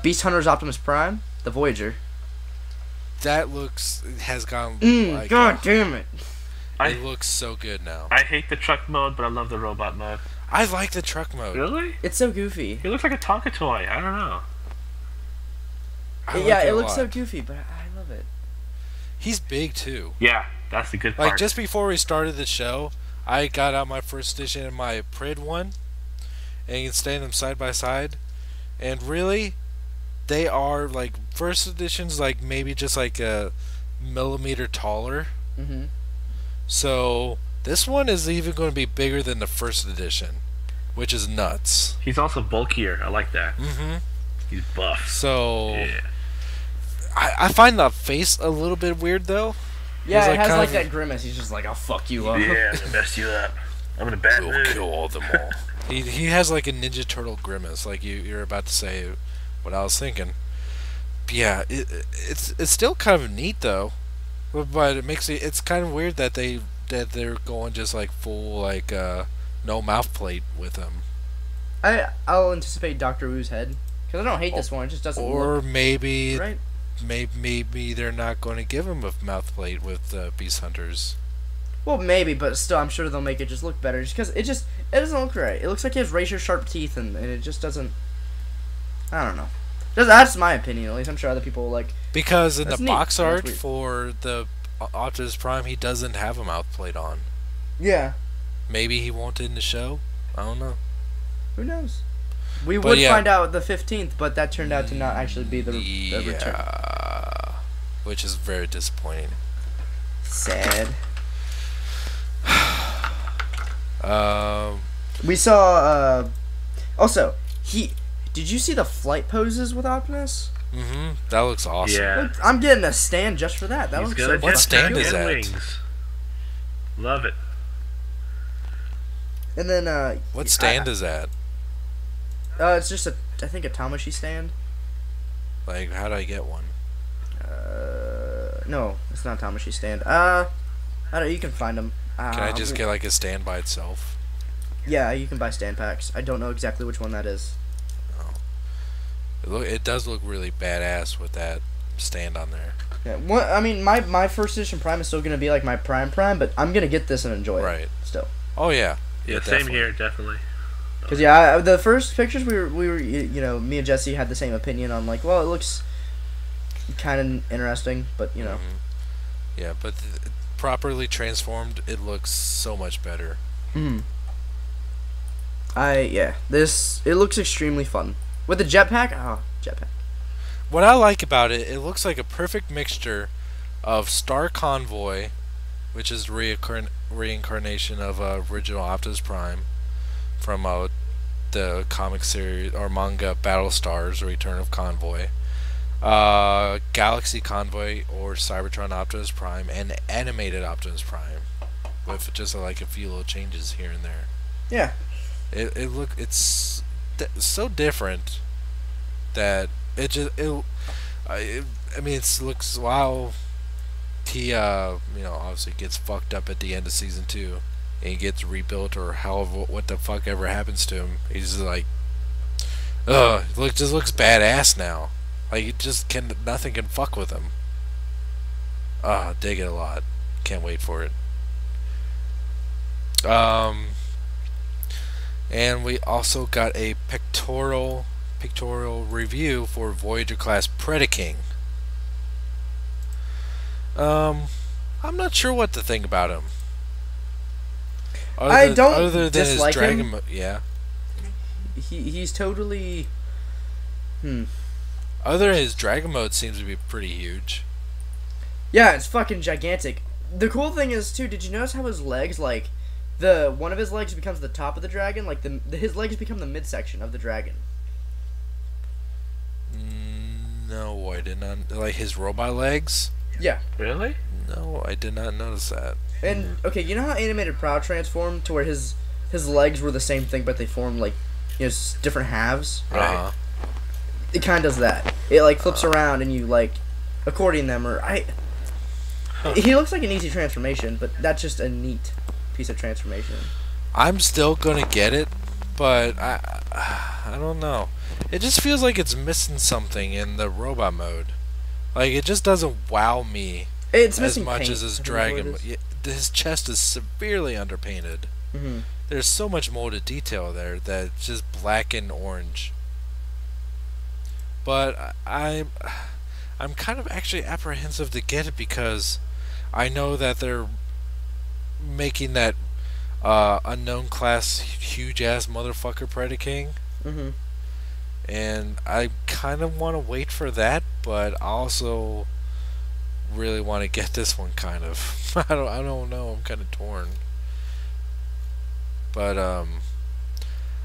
Beast Hunters Optimus Prime, the Voyager. That has gone like God damn it! it looks so good now. I hate the truck mode, but I love the robot mode. I like the truck mode. Really? It's so goofy. He looks like a Tonka toy. I don't know. I like Yeah, it it a looks lot. so goofy, but I love it. He's big too. Yeah, that's the good part. Like just before we started the show, I got out my first edition and my Prid one, and you can stand them side by side, and really, they are like first editions, like maybe just like a millimeter taller. Mm-hmm. So this one is even going to be bigger than the first edition, which is nuts. He's also bulkier. I like that. Mm-hmm. He's buff. So Yeah. I find the face a little bit weird though. Yeah, He's, it has kind like of- that grimace. He's just like, I'll fuck you up. Yeah, I'm gonna mess you up. I'm in a bad We'll mood. kill all them all. he has like a Ninja Turtle grimace, like you're about to say what I was thinking. Yeah, it's still kind of neat though, but it makes it's kind of weird that they're going just like full like no mouth plate with him. I'll anticipate Doctor Wu's head because I don't hate this one. It just doesn't Or look maybe right. maybe they're not going to give him a mouth plate with Beast Hunters. Well, maybe, but still, I'm sure they'll make it just look better. Just because it doesn't look right. It looks like he has razor sharp teeth, and it just doesn't. I don't know. That's my opinion, at least. I'm sure other people will like. Because in That's the neat. box That's art weird. for the Optimus Prime, he doesn't have a mouth plate on. Yeah. Maybe he won't in the show. I don't know. Who knows? We But would yeah. find out the 15th, but that turned out to not actually be the return. Yeah, which is very disappointing. Sad. Um, We saw. Also, did you see the flight poses with Optimus? that looks awesome. Yeah. Look, I'm getting a stand just for that. That He's looks got so a What fucking stand cool. is that? wings. Love it. And then What stand is that? it's just I think a Tamashi stand. Like, how do I get one? No, it's not a Tamashi stand. I don't. You can find them. Can I just get like a stand by itself? Yeah, you can buy stand packs. I don't know exactly which one that is. It does look really badass with that stand on there. Yeah, I mean, my first edition Prime is still gonna be like my Prime, but I'm gonna get this and enjoy it. Right. Still. Oh yeah. Yeah, same definitely. here, definitely. Cause yeah, the first pictures we were you know, me and Jesse had the same opinion on like, well, it looks kind of interesting, but you know. Yeah, but properly transformed, it looks so much better. It looks extremely fun with the jetpack. Oh, jetpack. What I like about it, it looks like a perfect mixture of Star Convoy, which is reincarnation of original Optimus Prime from the comic series or manga Battlestars: Return of Convoy, Galaxy Convoy or Cybertron Optimus Prime, and animated Optimus Prime, with just like a few little changes here and there. Yeah. It's so different that I mean, it looks wow. He obviously gets fucked up at the end of season 2, and he gets rebuilt or however what the fuck ever happens to him. He's just like, just looks badass now. Like nothing can fuck with him. Dig it a lot. Can't wait for it. And we also got a pictorial review for Voyager class Predaking. I'm not sure what to think about him. I don't other than his dislike dragon him. yeah. He's totally. Other than his dragon mode seems to be pretty huge. Yeah, it's fucking gigantic. The cool thing is too. Did you notice how his legs like, one of his legs becomes the top of the dragon, like his legs become the midsection of the dragon. No, I did not. Like his robot legs? Yeah. Really? No, I did not notice that. And okay, you know how animated Proud transformed to where his his legs were the same thing, but they formed like different halves. Uh-huh. It kind of does that. It like flips around and you like accordion them, or he looks like an easy transformation, but that's just a neat piece of transformation. I'm still gonna get it, but I don't know. It just feels like it's missing something in the robot mode. Like it just doesn't wow me It's as missing much paint, as his I think dragon. is what it His chest is severely underpainted. Mm-hmm. There's so much molded detail there that it's just black and orange. But I'm kind of actually apprehensive to get it because I know that they're making that unknown class huge ass motherfucker Predaking. Mm-hmm. And I kind of want to wait for that, but I also really want to get this one kind of. I don't know. I'm kind of torn. But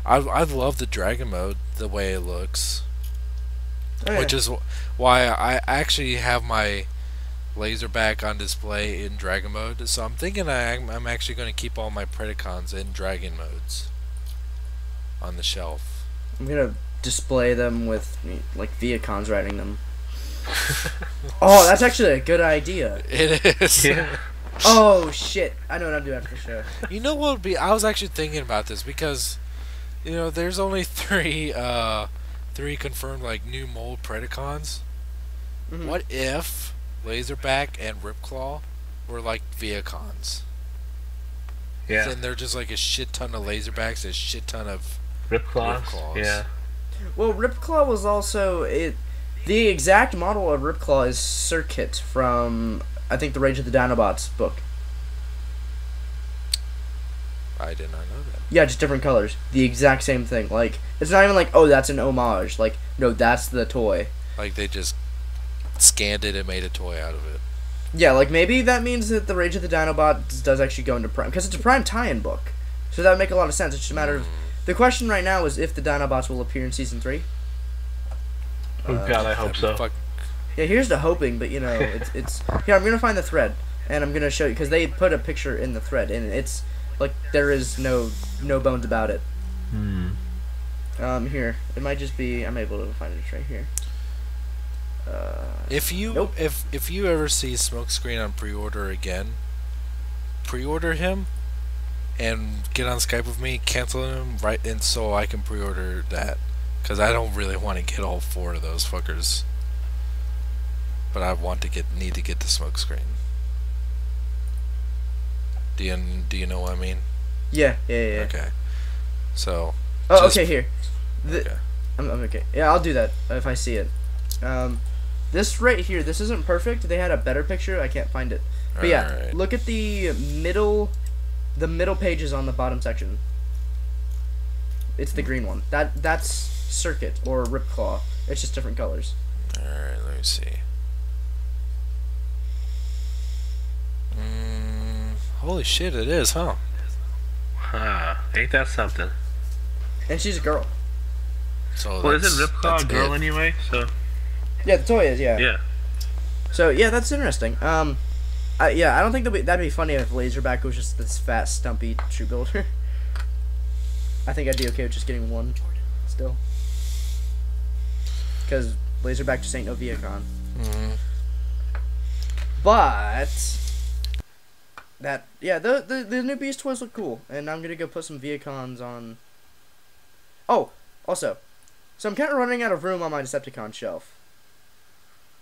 I love the dragon mode, the way it looks. Oh, yeah. Which is why I actually have my Laserback on display in dragon mode. So I'm thinking I'm actually going to keep all my Predacons in dragon modes on the shelf. I'm gonna display them with like Viacons riding them. Oh, that's actually a good idea. It is. Yeah. Oh shit! I know what I'm doing after the show. You know what would be? I was actually thinking about this because, there's only three confirmed like new mold Predacons. Mm-hmm. What if Laserback and Ripclaw were like Viacons? Yeah. Then they're just like a shit ton of Laserbacks, a shit ton of Ripclaws. Ripclaws. Yeah. Well, Ripclaw was also the exact model of Ripclaw is Circuit from I think the Rage of the Dinobots book. I did not know that. Yeah, just different colors. The exact same thing. Like it's not even like oh that's an homage. Like no, that's the toy. Like they just scanned it and made a toy out of it. Yeah, like maybe that means that the Rage of the Dinobots does actually go into Prime because it's a Prime tie-in book. So that would make a lot of sense. It's just a matter of the question right now is if the Dinobots will appear in season 3. Oh god, I hope so. Yeah, here's the hoping, but it's here. I'm gonna find the thread and I'm gonna show you because they put a picture in the thread and it's like there is no bones about it. Here it might just be I'm able to find it right here. If you Nope. if you ever see Smokescreen on pre-order again, pre-order him and get on Skype with me, cancel him right, and so I can pre-order that because I don't really want to get all 4 of those fuckers, but I need to get the Smokescreen. Do you know what I mean? Yeah. Okay. So. Oh, just- okay. Here. Okay. I'm okay. Yeah, I'll do that if I see it. This right here, this isn't perfect. They had a better picture. I can't find it. But yeah, Alright. look at the middle pages on the bottom section. It's the green one. That's Circuit or Ripclaw. It's just different colors. Alright, let me see. Holy shit, it is, huh? Ain't that something? And she's a girl. So Well, that's- isn't Ripclaw that's a girl it. anyway? So Yeah, the toy is, yeah. yeah. So yeah, that's interesting. I don't think that'd be funny if Laserback was just this fat, stumpy troop builder. I think I'd be okay with just getting one, still. Because Laserback just ain't no Viacon. Mhm. But the new Beast toys look cool, and I'm gonna go put some Viacons on. Oh, also, so I'm kind of running out of room on my Decepticon shelf.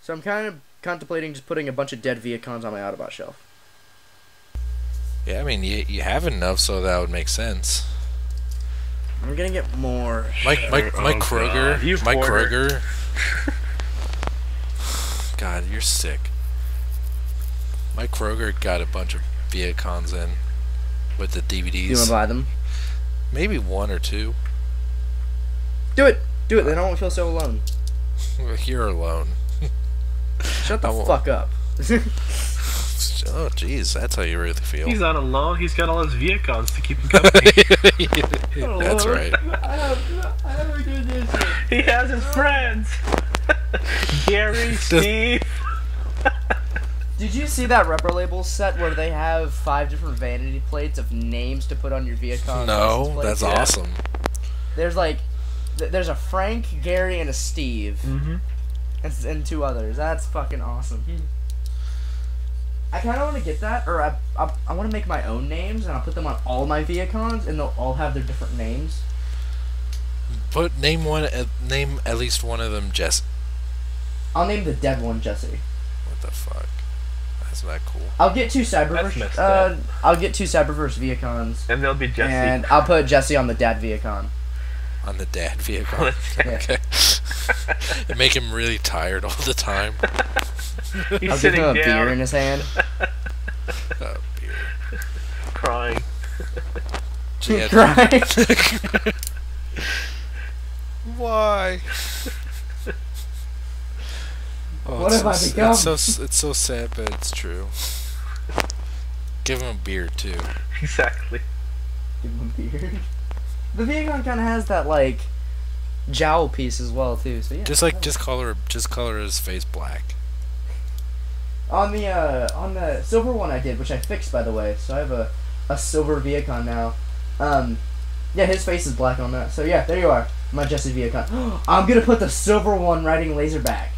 So I'm kind of contemplating just putting a bunch of dead Viacons on my Autobot shelf. Yeah, I mean, you have enough, so that would make sense. I'm gonna get more. Mike Kroger. God. You Mike hoarder. Kroger. God, you're sick. Mike Kroger got a bunch of Viacons in with the DVDs. You wanna buy them? Maybe 1 or 2. Do it. Then I won't feel so alone. You're alone. Shut the I won't. fuck up. Oh, jeez, that's how you really feel. He's not alone. He's got all his Viacons to keep him company. Oh, That's Lord. right. I have a good answer. He has his friends. Gary, Steve. Do Did you see that Repro Labels set where they have 5 different vanity plates of names to put on your Viacom? No, that's awesome. There's like, there's a Frank, Gary, and a Steve, and 2 others. That's fucking awesome. I kind of want to get that, or I want to make my own names, and I'll put them on all my Viacons, and they'll all have their different names. Name at least one of them Jesse. I'll name the dead one Jesse. What the fuck? That's not cool. I'll get 2 Cyberverse. I'll get 2 Cyberverse Viacons. And they'll be Jesse. And I'll put Jesse on the dad Viacon. On the dad Viacon. Okay. And make him really tired all the time. I'll give him a beer in his hand. Beer. Crying. Crying. Why? What have I become? It's so sad, but it's true. Give him a beer too. Exactly. Give him a beer. The Viacon kind of has that like jowl piece as well too. So yeah. Just color his face black. On the silver one I did, which I fixed by the way, so I have a silver Viacon now. Yeah, his face is black on that. So yeah, there you are, my Jesse Viacon. I'm gonna put the silver one riding Laserback.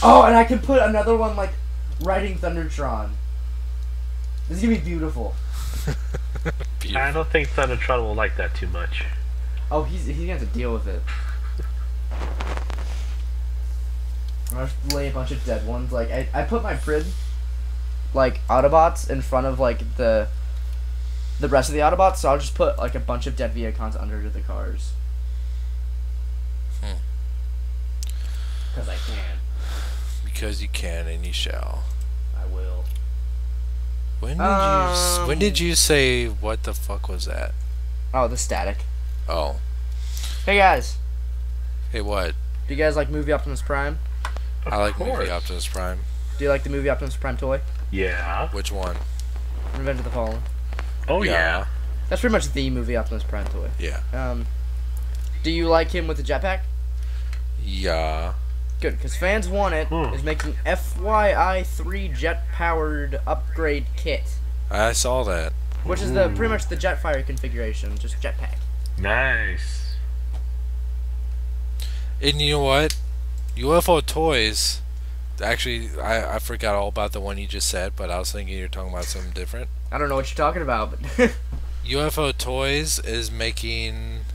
Oh, and I can put another one like riding Thundertron. This is gonna be beautiful. I don't think Thundertron will like that too much. Oh, he's gonna have to deal with it. I'm gonna lay a bunch of dead ones. Like I put my Prid, like Autobots in front of like the rest of the Autobots, so I'll just put like a bunch of dead Viacons under the cars. Because I can. Because you can and you shall. I will. When did you say what the fuck was that? Oh, the static. Oh. Hey guys. Hey, what? Do you guys like movie Optimus Prime? I like movie Optimus Prime. Do you like the movie Optimus Prime toy? Yeah. Which one? Revenge of the Fallen. Oh yeah. That's pretty much the movie Optimus Prime toy. Yeah. Do you like him with the jetpack? Yeah. Good, because fans want it. Is making FYI 3 jet-powered upgrade kit. I saw that. Which is pretty much the Jetfire configuration, just jetpack. Nice. And you know what? UFO Toys. Actually, I forgot all about the one you just said, but I was thinking you're talking about something different. I don't know what you're talking about, but UFO Toys is making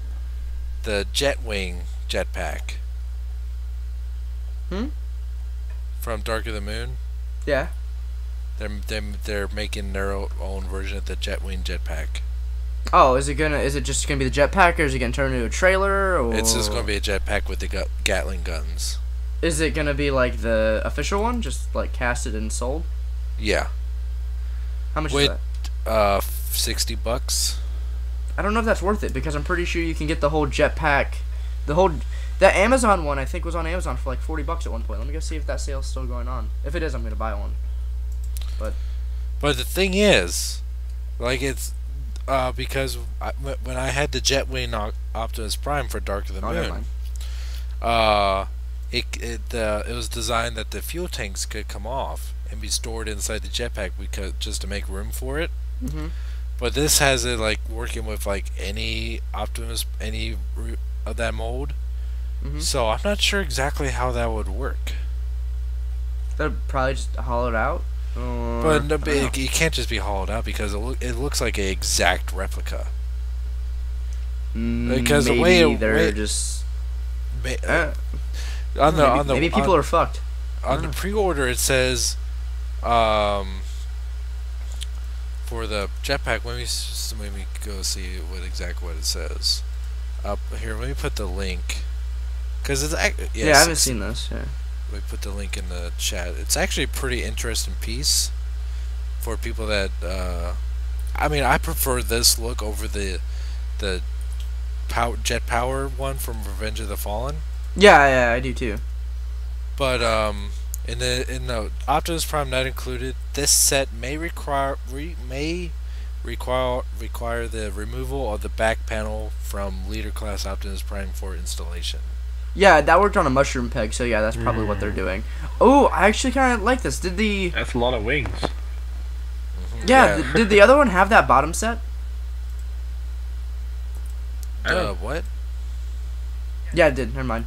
the Jetwing jetpack. From Dark of the Moon. Yeah. They're making their own version of the Jetwing jetpack. Oh, is it just gonna be the jetpack, or is it gonna turn into a trailer? Or it's just gonna be a jetpack with the Gatling guns. Is it gonna be like the official one, just like casted and sold? Yeah. How much is that? $60. I don't know if that's worth it, because I'm pretty sure you can get the whole jetpack, that Amazon one I think was on Amazon for like $40 at one point. Let me go see if that sale's still going on. If it is, I'm gonna buy one. But the thing is, like it's because when I had the Jetwing Optimus Prime for Dark of the Moon, it was designed that the fuel tanks could come off and be stored inside the jetpack just to make room for it. But this has it like working with like any Optimus, any of that mold. So I'm not sure exactly how that would work. They're probably just hollowed out. But no, it can't just be hollowed out because it looks like an exact replica. Because maybe the way they're just maybe people are fucked. On the pre-order, it says for the jetpack. Let me go see what it says. Up here, let me put the link. Cause it's I haven't seen this. Yeah. We put the link in the chat. It's actually a pretty interesting piece for people that. I mean, I prefer this look over the jet power one from Revenge of the Fallen. Yeah, I do too. But in the Optimus Prime not included, this set may require the removal of the back panel from leader class Optimus Prime for installation. Yeah, that worked on a mushroom peg, so yeah, that's probably what they're doing. Oh, I actually kind of like this. That's a lot of wings. Yeah, did the other one have that bottom set? What? Yeah, it did. Never mind.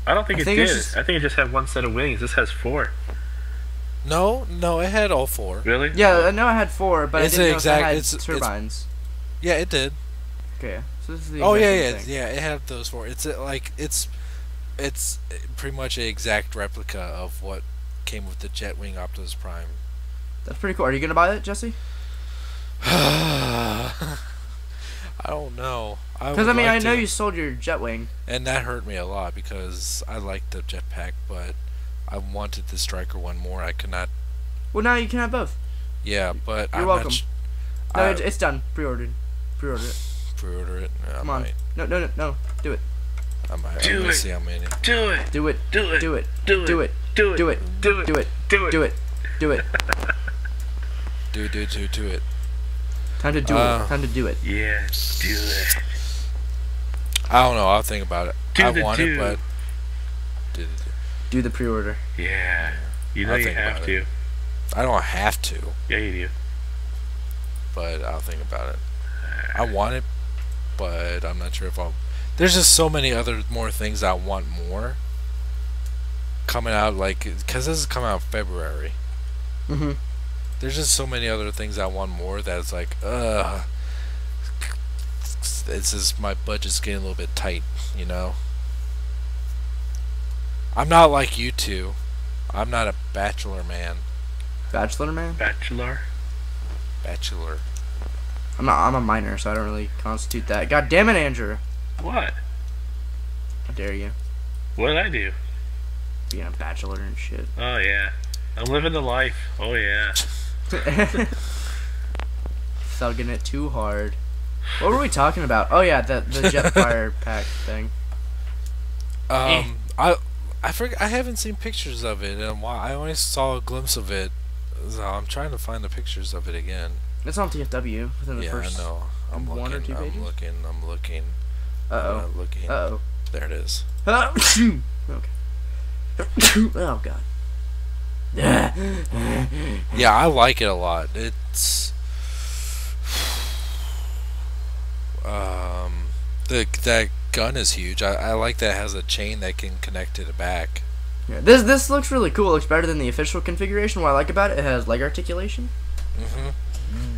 I don't think it think did. it's just- I think it just had one set of wings. This has 4. No, it had all 4. Really? Yeah, I know I had 4, but It's I didn't know exact- if it had it's- turbines. Yeah, it did. Okay, so this is the Oh exact yeah, same yeah, thing. yeah. It had those 4. It's pretty much an exact replica of what came with the Jetwing Optimus Prime. That's pretty cool. Are you gonna buy it, Jesse? I don't know. Because I mean, I know you sold your Jetwing. and that hurt me a lot because I liked the jetpack, but I wanted the Striker one more. I could not. Well, now you can have both. Yeah, but You're I'm welcome. Not No, I it's done. Pre-ordered. Pre-order it. pre-order it. I Come on. might. No. Do it. I might. Do I'm gonna it. see how many. Do it. Do it. Do it. Do it. Do it. Do it. Do it. Do it. Do it. Do it. Do it. Do it. Do it. Do it. Time to do it. Time to do it. Yeah. Do it. I don't know. I'll think about it. Do I the want do. it, but do. Do the pre-order. Yeah. You know I'll you think have about to. I don't have to, Yeah, you do. but I'll think about it. I want it, but I'm not sure if I'll. There's just so many more things I want more coming out, because this is coming out in February. Mm-hmm. There's just so many other things I want more that it's like, it's just my budget's getting a little bit tight, you know? I'm not like you two. I'm not a bachelor man. Bachelor man? Bachelor. Bachelor. I'm a minor, so I don't really constitute that. God damn it, Andrew! What? How dare you? What did I do? Being a bachelor and shit. Oh, yeah. I'm living the life. Oh, yeah. Thugging it too hard. What were we talking about? Oh yeah, the Jetfire pack thing. I forget. I haven't seen pictures of it in a while. I only saw a glimpse of it. So I'm trying to find the pictures of it again. It's on TFW within the Yeah, first. I know. I'm one looking. or two pages? I'm looking. Uh Looking. oh. There it is. Okay. Oh god. Yeah, I like it a lot. It's that gun is huge. I like that it has a chain that can connect to the back. Yeah, this looks really cool. It looks better than the official configuration. What I like about it, it has leg articulation.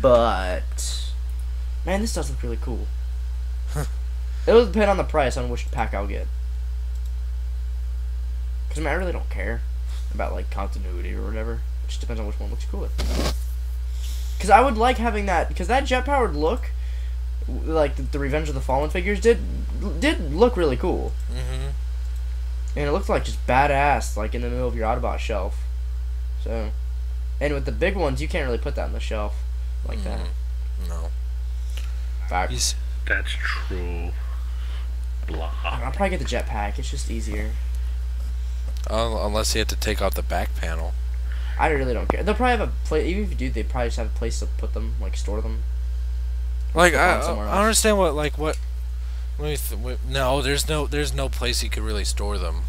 But man, this does look really cool. It will depend on the price on which pack I'll get. Cause I mean, I really don't care about like continuity or whatever. It just depends on which one looks cooler. Cause I would like having that, because that jet powered look, like the Revenge of the Fallen figures did look really cool. And it looked like just badass, like in the middle of your Autobot shelf. So, and with the big ones, you can't really put that on the shelf like that. No. Fact. That's true. Blah. I'll probably get the jetpack. It's just easier. Unless you have to take off the back panel. I really don't care. They'll probably have a place. Even if you do, they probably just have a place to put them, like store them. Like Put them I somewhere else. understand what. No, there's no place you could really store them.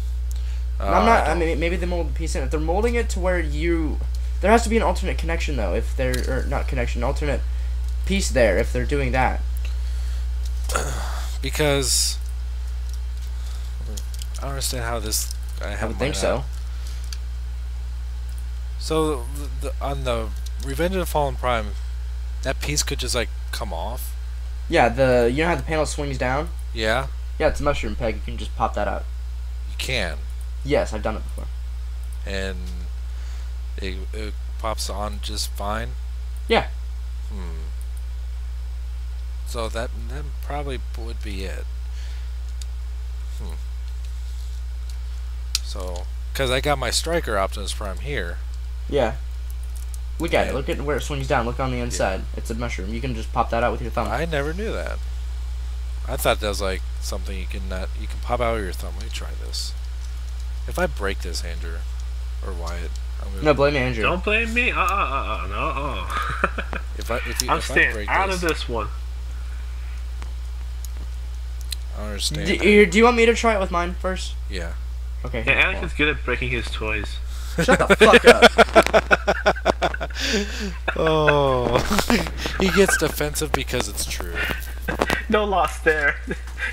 I'm not. I mean, maybe they mold the piece in. If they're molding it to where there has to be an alternate connection though. If they're or not connection, alternate piece there. If they're doing that. Because I don't understand how this. I would think so. So on the Revenge of the Fallen Prime, that piece could just like come off. Yeah, you know how the panel swings down? Yeah, Yeah, it's a mushroom peg. You can just pop that out. you can, Yes, I've done it before. and it pops on just fine. Yeah. So that probably would be it. So, because I got my Striker Optimus Prime here. Yeah. Look at it. Yeah. Look at where it swings down. Look on the inside. It's a mushroom. You can just pop that out with your thumb. I never knew that. I thought that was like something you can pop out with your thumb. Let me try this. If I break this, Andrew. Or Wyatt. No, blame Andrew. Don't blame me. No. I'm staying out of this one. I understand. Do you want me to try it with mine first? Yeah. Okay. Yeah, Alex is good at breaking his toys. Shut the fuck up. Oh. He gets defensive because it's true. No loss there.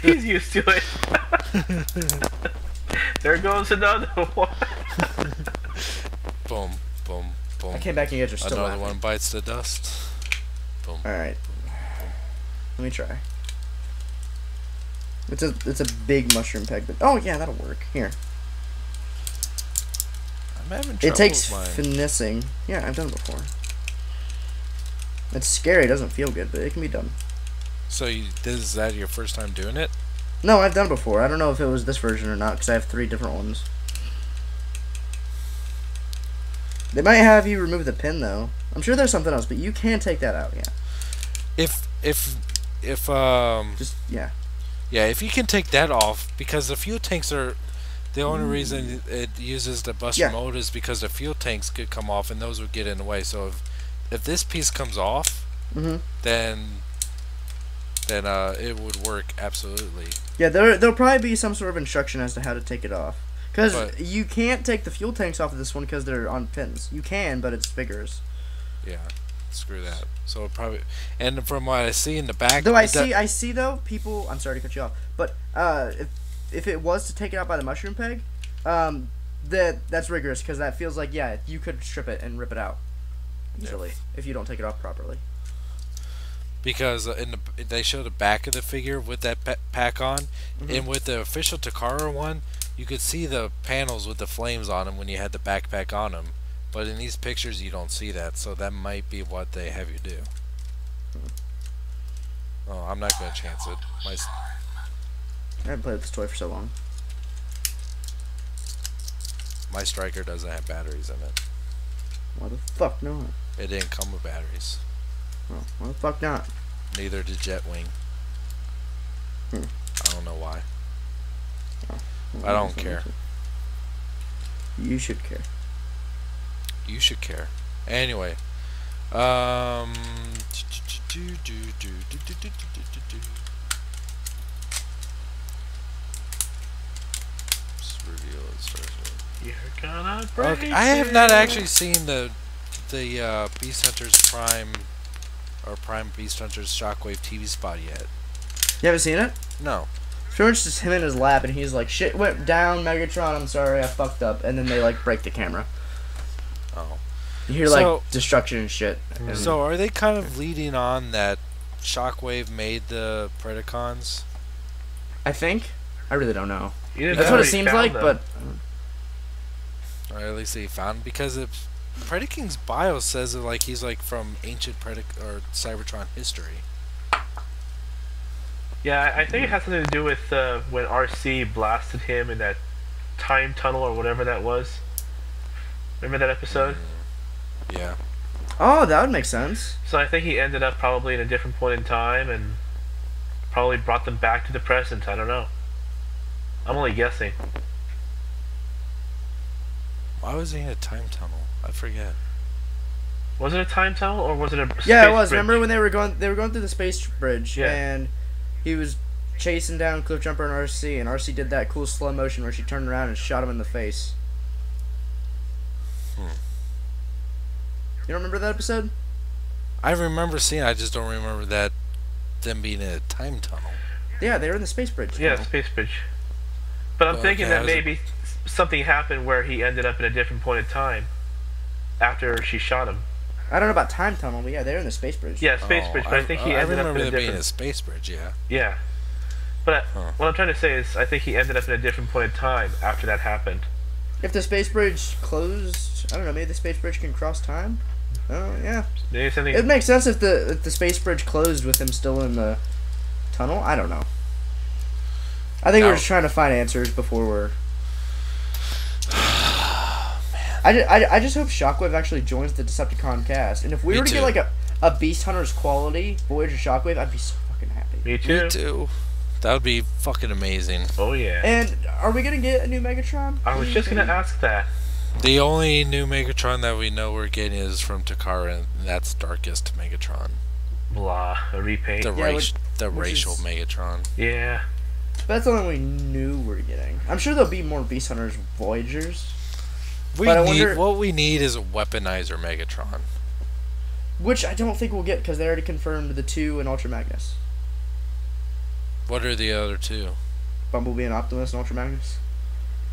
He's used to it. There goes another one. Boom, boom, boom. I came back and you guys are still Another laughing. one bites the dust. Boom. Alright. Let me try. It's a big mushroom peg, but oh yeah, that'll work. Here. I'm having trouble It takes with mine. finessing. Yeah, I've done it before. It's scary, it doesn't feel good, but it can be done. So is that your first time doing it? No, I've done it before. I don't know if it was this version or not, because I have 3 different ones. They might have you remove the pin, though. I'm sure there's something else, but you can take that out, yeah. If Just, yeah. Yeah, if you can take that off, because the fuel tanks are... The only reason it uses the buster mode is because the fuel tanks could come off, and those would get in the way. So if this piece comes off, then it would work absolutely. Yeah, there'll probably be some sort of instruction as to how to take it off. Because you can't take the fuel tanks off of this one because they're on pins. You can, but it's figures. Yeah, screw that. So probably, and from what I see in the back, though I see though people. I'm sorry to cut you off, but if it was to take it out by the mushroom peg, that's rigorous because that feels like you could strip it and rip it out easily if you don't take it off properly. Because they show the back of the figure with that pack on, and with the official Takara one, you could see the panels with the flames on them when you had the backpack on them. But in these pictures, you don't see that, so that might be what they have you do. Oh, I'm not going to chance it. I haven't played with this toy for so long. My striker doesn't have batteries in it. Why the fuck not? It didn't come with batteries. Well, why the fuck not? Neither did Jetwing. I don't know why. I don't care. You should care. You should care. Anyway, You're gonna break okay, I have not actually seen the Beast Hunters Prime or Prime Beast Hunters Shockwave TV spot yet. You haven't seen it? No. Sure, it's just him in his lap, and he's like, "Shit went down, Megatron. I'm sorry, I fucked up." And then they like break the camera. Oh. You hear like destruction and shit. So are they kind of leading on that Shockwave made the Predacons? I think. I really don't know. Yeah, that's what it seems like, but. Or at least they found, because Predaking's bio says it like he's like from ancient or Cybertron history. Yeah, I think it has something to do with when RC blasted him in that time tunnel or whatever that was. Remember that episode? Yeah. Oh, that would make sense. So I think he ended up probably in a different point in time and probably brought them back to the present. I don't know. I'm only guessing. Why was he in a time tunnel? I forget. Was it a time tunnel or was it a space it was. bridge? Remember when they were going through the space bridge and he was chasing down Cliffjumper and RC, and RC did that cool slow motion where she turned around and shot him in the face. You don't remember that episode? I remember seeing it, I just don't remember them being in a time tunnel. Yeah, they were in the space bridge. Yeah, space bridge. But I'm thinking that maybe something happened where he ended up in a different point in time after she shot him. I don't know about time tunnel, but yeah, they're in the space bridge. Yeah, space bridge, but I think he ended up in a different... being a space bridge, yeah. Yeah. But what I'm trying to say is I think he ended up in a different point in time after that happened. If the space bridge closed, I don't know, maybe the space bridge can cross time? Oh, yeah. Maybe something... It makes sense if the space bridge closed with him still in the tunnel. I don't know. I think we're just trying to find answers before we're... I just hope Shockwave actually joins the Decepticon cast. And if we were to get like a Beast Hunters quality Voyager Shockwave, I'd be so fucking happy. Me too. Me too. That would be fucking amazing. Oh yeah. And are we gonna get a new Megatron? I was just gonna ask that. The only new Megatron that we know we're getting is from Takara, and that's Darkest Megatron. Blah. A repaint. The which racial is- Yeah. That's the only we knew we're getting. I'm sure there'll be more Beast Hunters Voyagers, We But I need wonder- what we need is a weaponizer Megatron. which I don't think we'll get because they already confirmed the 2 in Ultra Magnus. What are the other two? Bumblebee and Optimus and Ultra Magnus.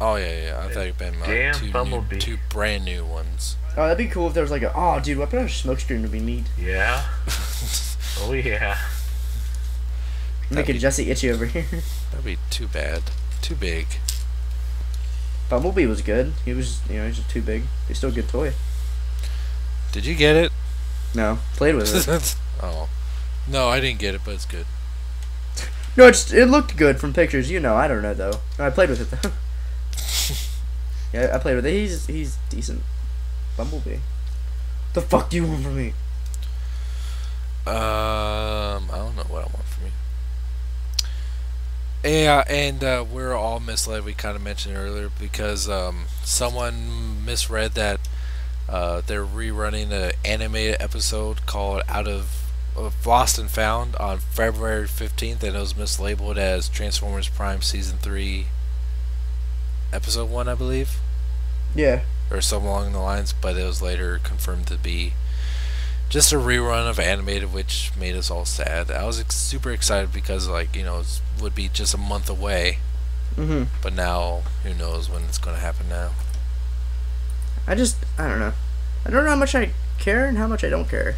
Oh yeah. I thought it been Damn Bumblebee. two brand new ones. Oh, that'd be cool if there was like a, oh dude, weaponizer Smokescreen would be neat. Yeah. Oh yeah. Making Jesse itchy over here. That'd be too bad. Too big. Bumblebee was good. He was, he's just too big. He's still a good toy. Did you get it? No, played with it. Oh. No, I didn't get it, but it's good. No, it looked good from pictures. I don't know though. No, I played with it though. Yeah, I played with it. He's decent. Bumblebee. The fuck do you want from me? I don't know what I want from you. Yeah, and we're all misled. We kind of mentioned earlier because someone misread that they're rerunning an animated episode called Out of Lost and Found on February 15th, and it was mislabeled as Transformers Prime Season 3 Episode 1, I believe, Yeah. or something along the lines, but it was later confirmed to be just a rerun of animated, which made us all sad. I was super excited because, it would be just a month away, but now, who knows when it's going to happen now. I don't know. I don't know how much I care and how much I don't care.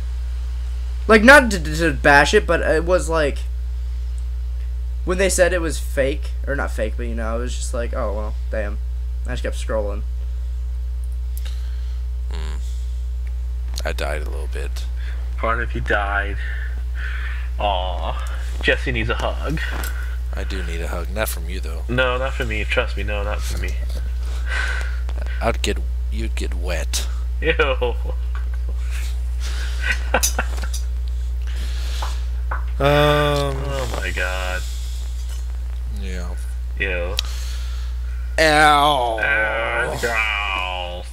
Like, not to bash it, but it was like, when they said it was fake, or not fake, but I was just like, oh, well, damn. I just kept scrolling. I died a little bit. Part of you died. Aw. Jesse needs a hug. I do need a hug, not from you though. No, not for me. Trust me. No, not for me. You'd get wet. Ew. Oh my god. Yeah. Ew. Ow. Ow.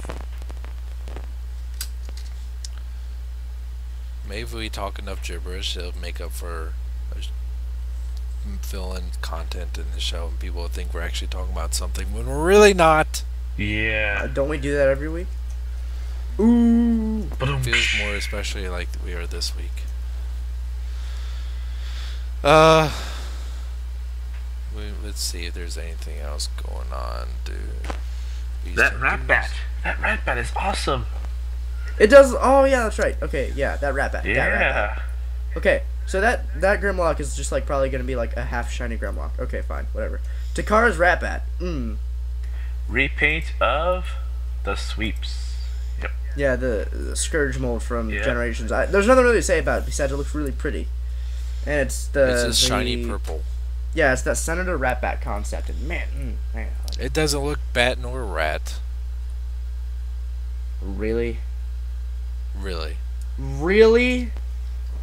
Maybe if we talk enough gibberish, it'll make up for fill-in content in the show, and people will think we're actually talking about something when we're really not. Yeah. Don't we do that every week? Ooh. It feels more especially like we are this week. Let's see if there's anything else going on, dude. That rat bat. That rat bat is awesome. It does. Oh yeah, that's right. Okay, yeah, that rat bat. Yeah. That rat bat. Okay, so that Grimlock is just like probably gonna be like a half shiny Grimlock. Okay, fine, whatever. Takara's rat bat. Repaint of the sweeps. Yep. Yeah, the Scourge mold from Yeah. Generations. There's nothing really to say about it besides it looks really pretty, and it's It's just shiny purple. Yeah, it's that Senator Rat Bat concept, and man. It doesn't look bat nor rat. Really? Really?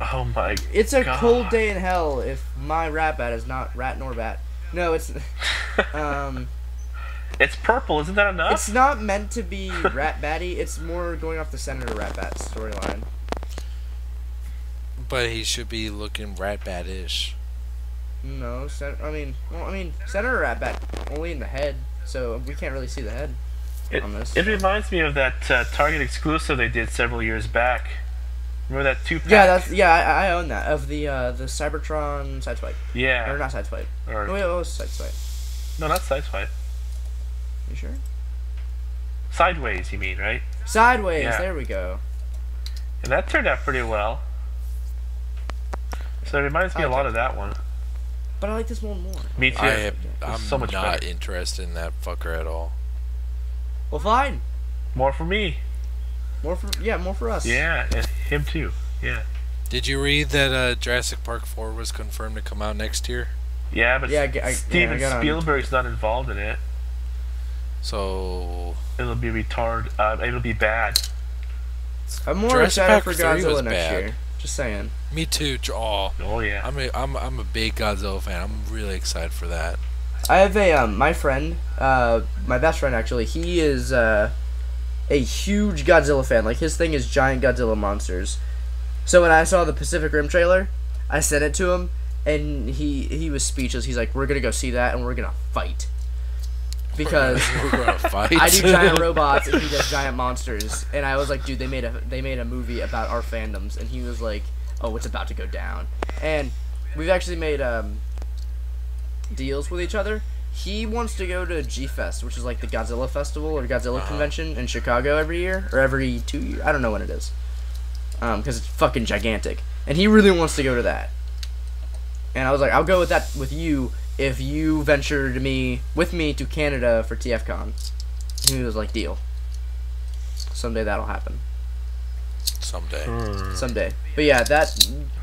Oh my. It's a God. cold day in hell if my rat bat is not rat nor bat. No, it's It's purple. Isn't that enough? it's not meant to be rat batty. It's more going off the Senator Rat Bat storyline. But he should be looking rat bat-ish. No, Senator Rat Bat only in the head, so we can't really see the head on this. It reminds me of that Target exclusive they did several years back. Remember that 2-pack? I own that of the Cybertron Sideswipe. Yeah. Or not Sideswipe. Or, No, wait, it was Sideswipe. no, not Sideswipe. You sure? Sideways, you mean, right? Sideways. Yeah. There we go. And that turned out pretty well. So it reminds me a lot of that one. But I like this one more. Me too. I'm so much not better. interested in that fucker at all. Well, fine. More for me. More for us. Yeah, and him too. Yeah. Did you read that Jurassic Park 4 was confirmed to come out next year? Yeah, but Steven I got on. Spielberg's not involved in it. So It'll be it'll be bad. I'm more Jurassic excited Park for 3 Godzilla was next bad. year. Just saying. me too. Oh yeah. I'm a big Godzilla fan. I'm really excited for that. I have a my friend, my best friend actually. He is a huge Godzilla fan. Like, his thing is giant Godzilla monsters. So when I saw the Pacific Rim trailer, I sent it to him, and he was speechless. He's like, "We're gonna go see that, and we're gonna fight." Because We're gonna fight. I do giant robots and he does giant monsters, and I was like, dude, they made a movie about our fandoms, and he was like, oh, it's about to go down. And we've actually made deals with each other. He wants to go to G-Fest, which is like the Godzilla festival or Godzilla convention in Chicago every year or every 2 years. I don't know when it is, because it's fucking gigantic, and he really wants to go to that. And I was like, I'll go with that with you if you venture with me to Canada for TFCon. And he was like, deal. Someday that'll happen. Someday. But yeah,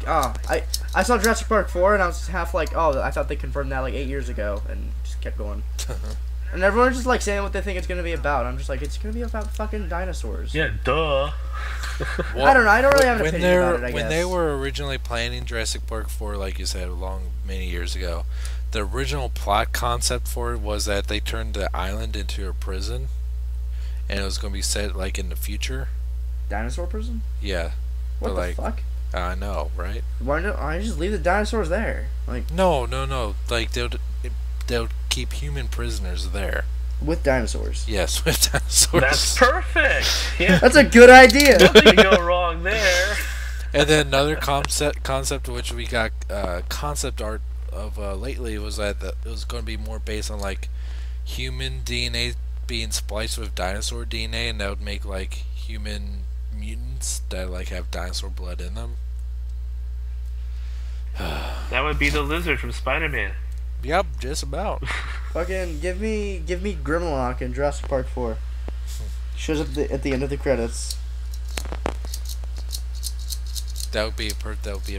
I saw Jurassic Park 4 and I was half like, oh, I thought they confirmed that like 8 years ago, and just kept going. And everyone's just like saying what they think it's gonna be about. I'm just like, it's gonna be about fucking dinosaurs. Yeah, duh. Well, I don't know. I don't really have an opinion about it, I guess. When they were originally planning Jurassic Park 4, like you said, many years ago, the original plot concept for it was that they turned the island into a prison, and it was going to be set like in the future. Dinosaur prison? Yeah. What the fuck? I know, right? Why don't I just leave the dinosaurs there? Like, no. Like they'll keep human prisoners there. With dinosaurs. Yes, with dinosaurs. That's perfect. Yeah. That's a good idea. Nothing can go wrong there. And then another concept which we got concept art of lately was that it was going to be more based on like human DNA being spliced with dinosaur DNA, and that would make like human mutants that like have dinosaur blood in them. That would be the lizard from Spider-Man. Yep, just about. Fucking give me Grimlock in Jurassic Park 4. Shows up at the end of the credits. That would be a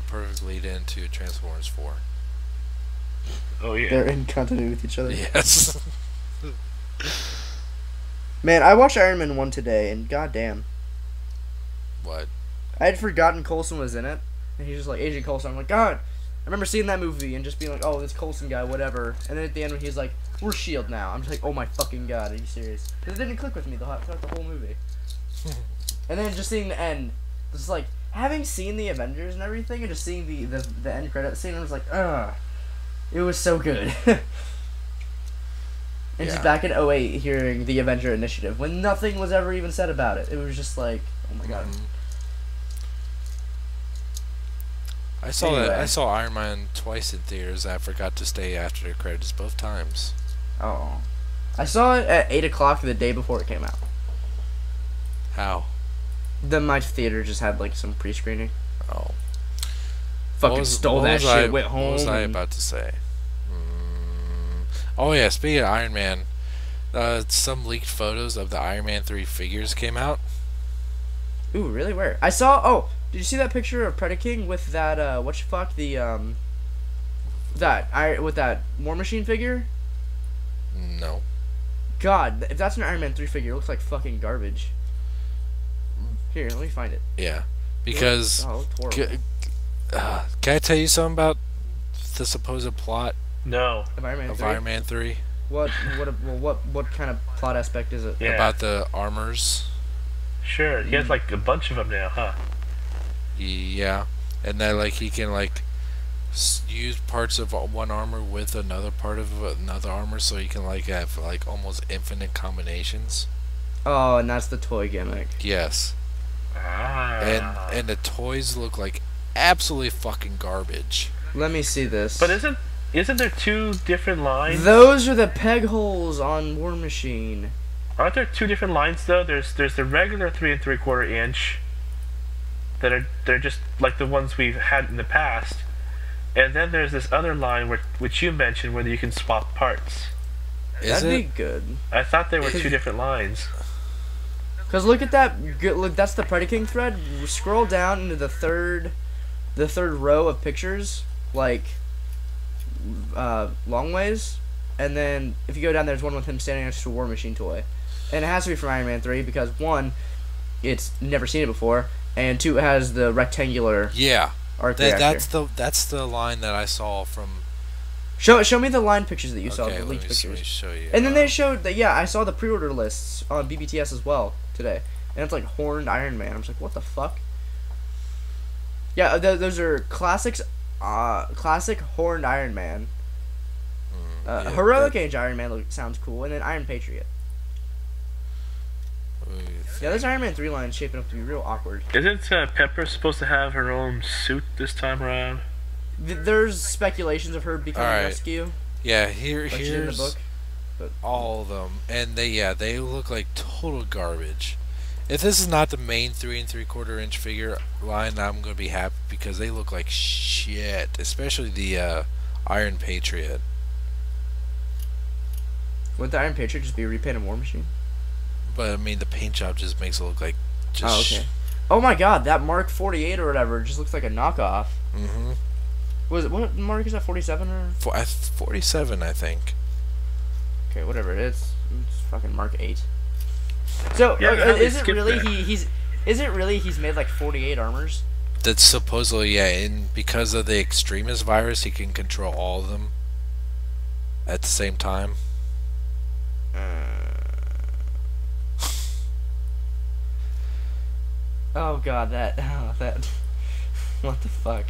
perfect lead into Transformers 4. Oh yeah. They're in continuity with each other. Yes. Man, I watched Iron Man 1 today, and goddamn. What? I had forgotten Coulson was in it, and he's just like, Agent Coulson. I'm like, God, I remember seeing that movie and just being like, oh, this Coulson guy, whatever. And then at the end when he's like, we're S.H.I.E.L.D. now, I'm just like, oh my fucking God, are you serious? Because it didn't click with me throughout the whole movie. And then just seeing the end, just like, having seen the Avengers and everything, and just seeing the end credit scene, I was like, ugh. It was so good. And just back in 2008, hearing the Avenger Initiative, when nothing was ever even said about it. It was just like, oh my God. I saw Iron Man twice in theaters. I forgot to stay after the credits both times. Oh. I saw it at 8 o'clock the day before it came out. How? My theater just had like some pre-screening. Oh. Fucking stole that shit, went home. What was I about to say? Oh yeah, speaking of Iron Man, some leaked photos of the Iron Man 3 figures came out. Ooh, really? Where? I saw. Oh, did you see that picture of Predaking with that? With that War Machine figure? No. God, if that's an Iron Man 3 figure, it looks like fucking garbage. Here, let me find it. Yeah, because. Oh, it looked horrible. Can I tell you something about the supposed plot No. Of of Iron Man 3? What kind of plot aspect is it? Yeah. About the armors? Sure. He has like a bunch of them now, huh? Yeah, and that like he can like use parts of one armor with another part of another armor, so he can like have like almost infinite combinations. Oh, and that's the toy gimmick. Yes. Ah. And the toys look like absolutely fucking garbage. Let me see this. But isn't there two different lines? Those are the peg holes on War Machine. Aren't there two different lines though? There's the regular 3 3/4 inch they're just like the ones we've had in the past, and then there's this other line which you mentioned where you can swap parts. That'd be good. I thought there were two different lines. Cause look at that. Look, that's the Predaking thread. Scroll down into the third row of pictures, like long ways, and then if you go down, there's one with him standing next to a War Machine toy, and it has to be from Iron Man 3 because one, it's never seen it before, and two, it has the rectangular arc reactor. That's the line that I saw from. Show me the line pictures that you saw, the let leaked me pictures. show you. And then they showed that, I saw the pre-order lists on BBTS as well. today, and it's like horned Iron Man. I'm just like, what the fuck? Yeah, those are classics. Classic horned Iron Man. Yeah, Heroic Age Iron Man sounds cool, and then Iron Patriot. Yeah, this Iron Man 3 line is shaping up to be real awkward. Isn't Pepper supposed to have her own suit this time around? There's speculations of her becoming Alright. Rescue. Yeah, Like she did in the here's book. But all of them, and they look like total garbage. If this is not the main 3 3/4 inch figure line, I'm gonna be happy because they look like shit, especially the Iron Patriot. would the Iron Patriot just be a repainted War Machine? But I mean, the paint job just makes it look like just. Oh, okay. Oh my God, that Mark 48 or whatever just looks like a knockoff. Mm-hmm. What Mark is that, 47 or? 47, I think. Okay, whatever it is. It's fucking Mark 8. So Yeah, how they is it skip really that? is it really he's made like 48 armors? That's supposedly, yeah, and because of the extremist virus, he can control all of them at the same time. Oh God, that what the fuck?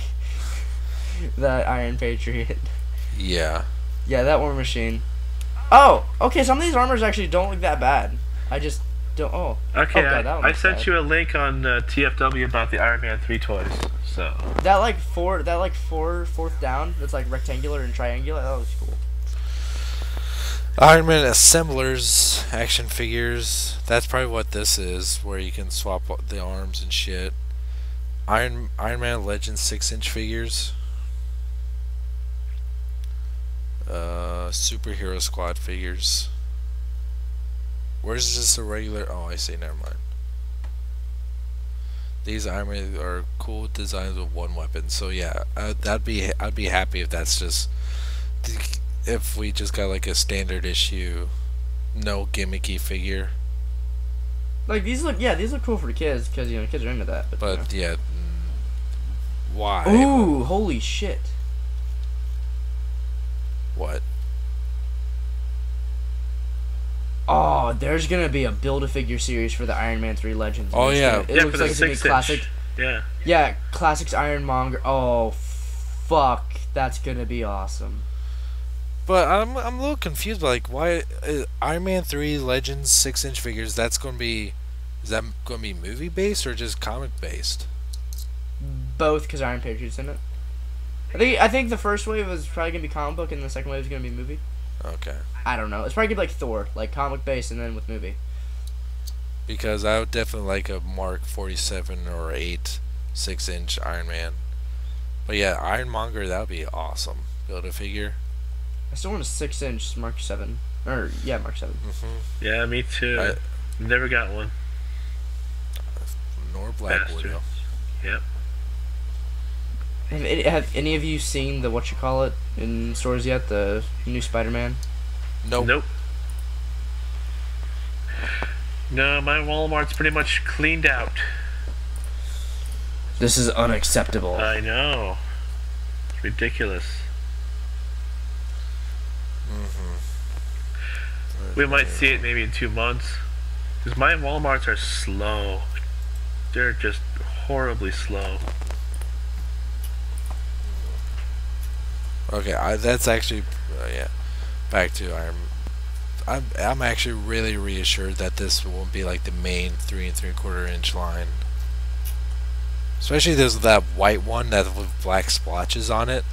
That Iron Patriot. Yeah. Yeah, that War Machine. Oh, okay. Some of these armors actually don't look that bad. I just don't. Oh. Okay, Oh, God, that one I looks sent bad. you a link on TFW about the Iron Man 3 toys. So That fourth down. That's like rectangular and triangular. That looks cool. Iron Man assemblers, action figures. That's probably what this is, where you can swap the arms and shit. Iron Man Legends 6-inch figures. Superhero Squad figures. Where's just a regular? Oh, I see. Never mind. These Iron Man are cool designs with one weapon. So yeah, I'd be happy if that's just if we just got like a standard issue, no gimmicky figure. Like these look cool for the kids because kids are into that. But yeah, why? Ooh, holy shit! What? Oh, there's gonna be a Build-A-Figure series for the Iron Man 3 Legends. Oh, yeah. It yeah, looks for like the it's gonna be 6-inch. classic. Yeah. Yeah, classics Ironmonger. Oh, fuck, that's gonna be awesome. But I'm a little confused. Like, why Iron Man 3 Legends 6-inch figures? That's gonna be, is that gonna be movie based or just comic based? Both, because Iron Patriot's in it. I think the first wave was probably gonna be comic book, and the second wave is gonna be movie. Okay. I don't know. It's probably gonna be like Thor, like comic based, and then with movie. Because I would definitely like a Mark 47 or 8 6-inch Iron Man. But yeah, Ironmonger, that would be awesome. Build a figure. I still want a 6-inch Mark 7. Or yeah, Mark 7. Mm-hmm. Yeah, me too. Never got one. Nor Black Bastard. Widow. Yep. Have any of you seen the whatchamacallit in stores yet? The new Spider-Man? Nope. No, my Walmart's pretty much cleaned out. This is unacceptable. I know. It's ridiculous. Mm-hmm. We might see it maybe in 2 months. Because my Walmarts are slow. They're just horribly slow. Okay, that's actually yeah. Back to Iron. I'm actually really reassured that this won't be like the main 3 3/4 inch line. Especially there's that white one that with black splotches on it.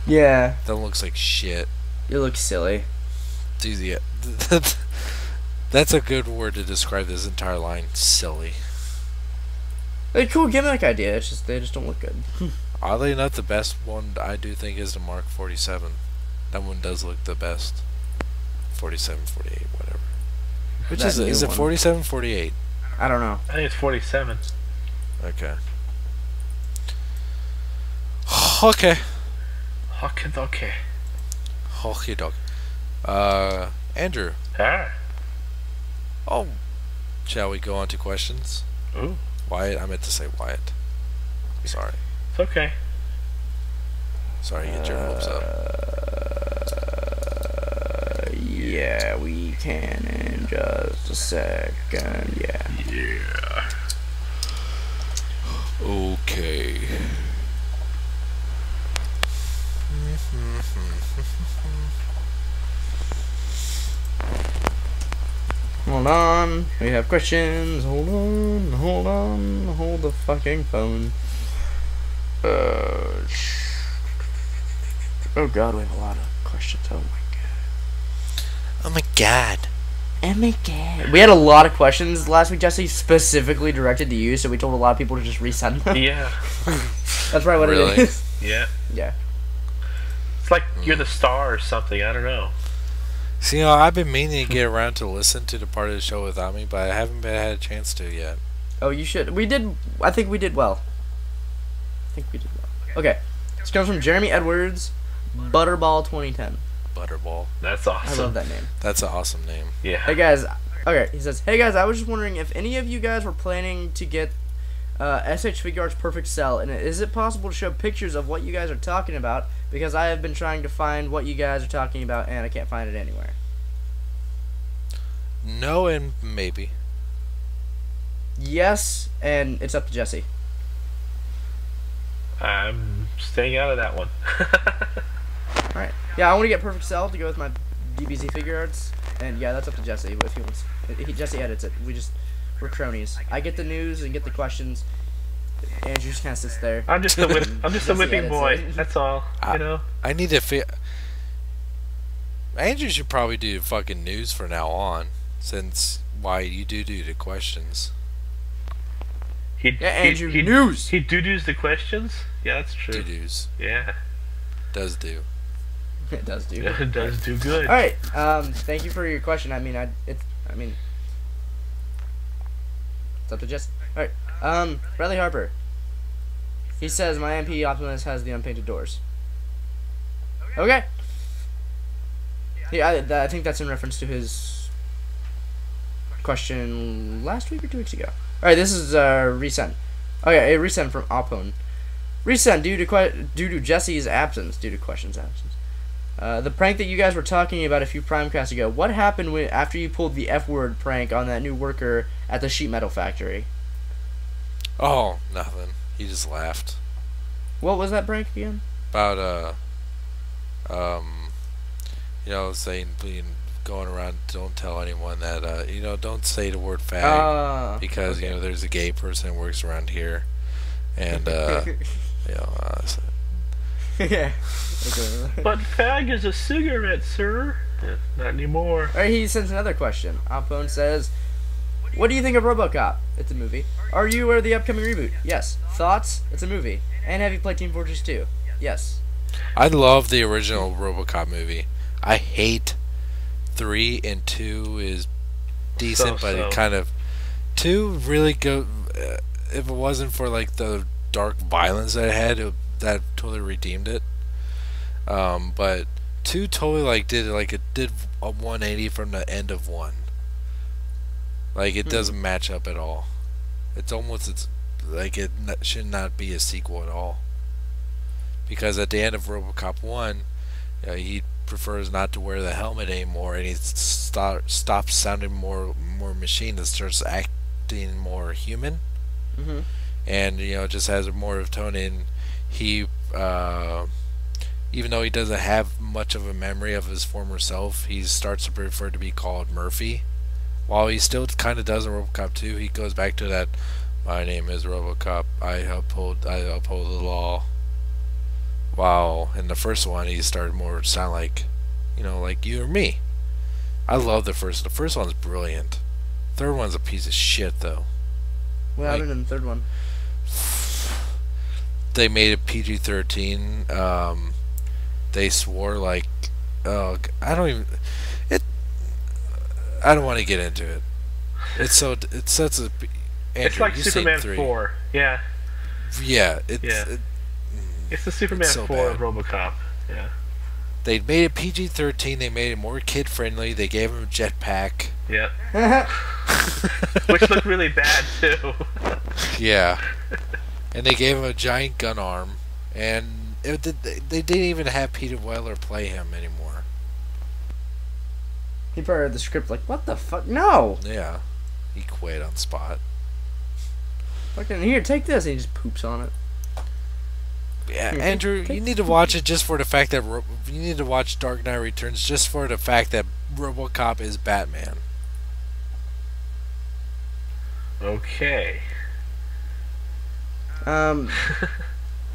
Yeah. That looks like shit. It looks silly. Dude, yeah, that's a good word to describe this entire line. Silly. They're cool gimmick idea. It's just they just don't look good. Oddly enough, the best one I do think is the Mark 47. That one does look the best. 47, 48, whatever. Which Is it 47, 48? I don't know. I think it's 47. Okay. Okay. Okay. Okie doke. Andrew. Ah. Oh. Shall we go on to questions? Ooh. Wyatt, I meant to say Wyatt. Sorry. It's okay. Sorry, you get your hopes up. Yeah, we can in just a second. Yeah. Yeah. Okay. Hold on. We have questions. Hold on. Hold on. Hold the fucking phone. Oh god, we have a lot of questions. Oh my god. Oh my god. Oh my god. We had a lot of questions last week, Jesse, specifically directed to you, so we told a lot of people to just resend them. Yeah. That's probably what Really? it is. Yeah. Yeah. It's like you're the star or something. I don't know. See, you know, I've been meaning to get around to listen to the part of the show without me, but I haven't had a chance to yet. Oh, you should. We did. I think we did well. Okay. This comes from Jeremy Edwards, Butterball 2010. Butterball. That's awesome. I love that name. That's an awesome name. Yeah. Hey guys. Okay, he says, "Hey guys, I was just wondering if any of you guys were planning to get SH Figure Arts Perfect Cell, and is it possible to show pictures of what you guys are talking about? Because I have been trying to find what you guys are talking about, and I can't find it anywhere." No and maybe. Yes, and it's up to Jesse. I'm staying out of that one. All right. Yeah, I want to get Perfect Cell to go with my DBZ Figure Arts, and yeah, that's up to Jesse if he wants. Jesse edits it. We're cronies. I get the news and get the questions. Andrew just kind of sits there. I'm just a whipping boy. it. That's all. You know. I need to Andrew should probably do fucking news from now on, since you do the questions. Andrew, news. He do-doos the questions? Yeah, that's true. Do-dos. Yeah. Does do. It does do. It does do good. All right. Thank you for your question. I mean, it's up to Jesse. All right. Bradley Harper. He says my MP Optimus has the unpainted doors. Okay. Yeah, I think that's in reference to his question last week or 2 weeks ago. All right, this is resend. Okay, a resend from Opone. Resend due to Jesse's absence, due to questions absence. The prank that you guys were talking about a few Primecasts ago. What happened after you pulled the F-word prank on that new worker at the sheet metal factory? Oh, nothing. He just laughed. What was that prank again? About saying going around, don't tell anyone that don't say the word fag because okay. There's a gay person that works around here, and yeah. Okay. But fag is a cigarette, sir. Yeah, not anymore. Alright, he sends another question. Opone says, "What do you think of RoboCop? It's a movie. Are you aware of the upcoming reboot? Yes. Thoughts? It's a movie. And have you played Team Fortress 2? Yes." I love the original RoboCop movie. I hate 3 and 2 is decent, but it kind of 2 really go. If it wasn't for like the dark violence that it had, that totally redeemed it. But 2 totally did a 180 from the end of 1. Like it doesn't match up at all. It should not be a sequel at all. Because at the end of RoboCop 1, he prefers not to wear the helmet anymore, and he stops sounding more machine and starts acting more human. Mm-hmm. And just has more of a tone. And he, even though he doesn't have much of a memory of his former self, he starts to prefer to be called Murphy. While he still kind of does in RoboCop 2, he goes back to that. My name is RoboCop. I uphold the law. Wow, in the first one, he started more to sound like, like you or me. I love the first. The first one's brilliant. Third one's a piece of shit, though. What happened in the third one? They made it PG-13. They swore I don't want to get into it. It's such a. Andrew, it's like Superman 3. 4. Yeah. Yeah. It's the Superman 4 of RoboCop. Yeah. They made it PG-13. They made it more kid-friendly. They gave him a jetpack. Yeah. Which looked really bad too. Yeah. And they gave him a giant gun arm, and they didn't even have Peter Weller play him anymore. He probably read the script like, what the fuck? No! Yeah. He quit on spot. Fucking, here, take this. And he just poops on it. Yeah, Here, Andrew, take- you need to watch it just for the fact that you need to watch Dark Knight Returns just for the fact that RoboCop is Batman. Okay.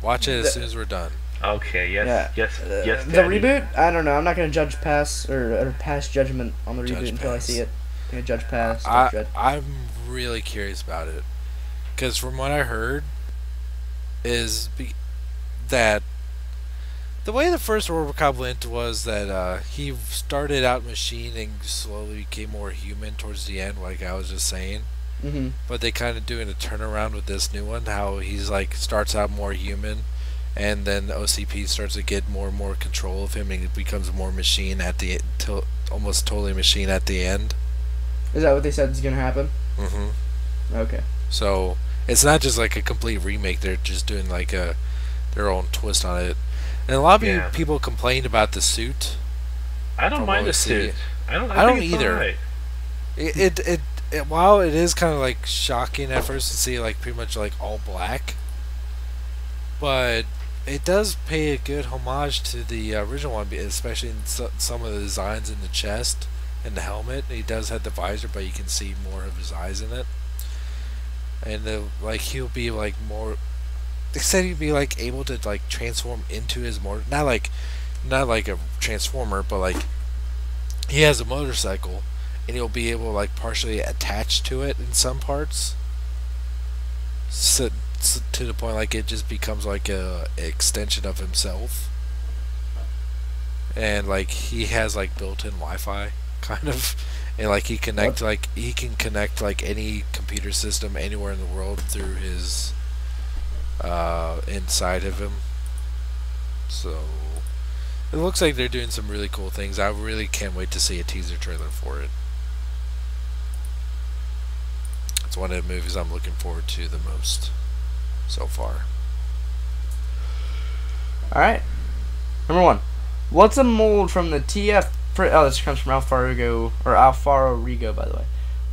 Watch it as soon as we're done. Okay. Yes. Yeah. Yes. The Daddy. reboot? I don't know. I'm not gonna judge pass or pass judgment on the reboot Judge until pass. I see it. I'm gonna judge pass. Judge. I'm really curious about it. Because from what I heard, that the way the first RoboCop went was that he started out machine and slowly became more human towards the end, like I was just saying. Mm-hmm. But they kind of doing a turnaround with this new one, how he's like starts out more human, and then the OCP starts to get more and more control of him, and he becomes more machine at the almost totally machine at the end. Is that what they said is gonna happen? Mm-hmm. Okay. So it's not just like a complete remake; they're just doing like their own twist on it. And a lot of people complained about the suit. I don't mind the suit. I don't think it's either. alright. It while it is kind of like shocking at first to see like pretty much like all black, but it does pay a good homage to the original one, especially in some of the designs in the chest and the helmet. He does have the visor, but you can see more of his eyes in it. And like he'll be like more. They said he'd be like able to like transform into his not like a transformer, but like he has a motorcycle, and he'll be able to like partially attach to it in some parts. So to the point like it just becomes like a extension of himself, and like he has like built-in Wi-Fi kind of, and like he can connect like any computer system anywhere in the world through his inside of him. So it looks like they're doing some really cool things. I really can't wait to see a teaser trailer for it. It's one of the movies I'm looking forward to the most so far. Alright. Number 1. What's a mold from the TF... Oh, this comes from Alfaro Rigo, by the way.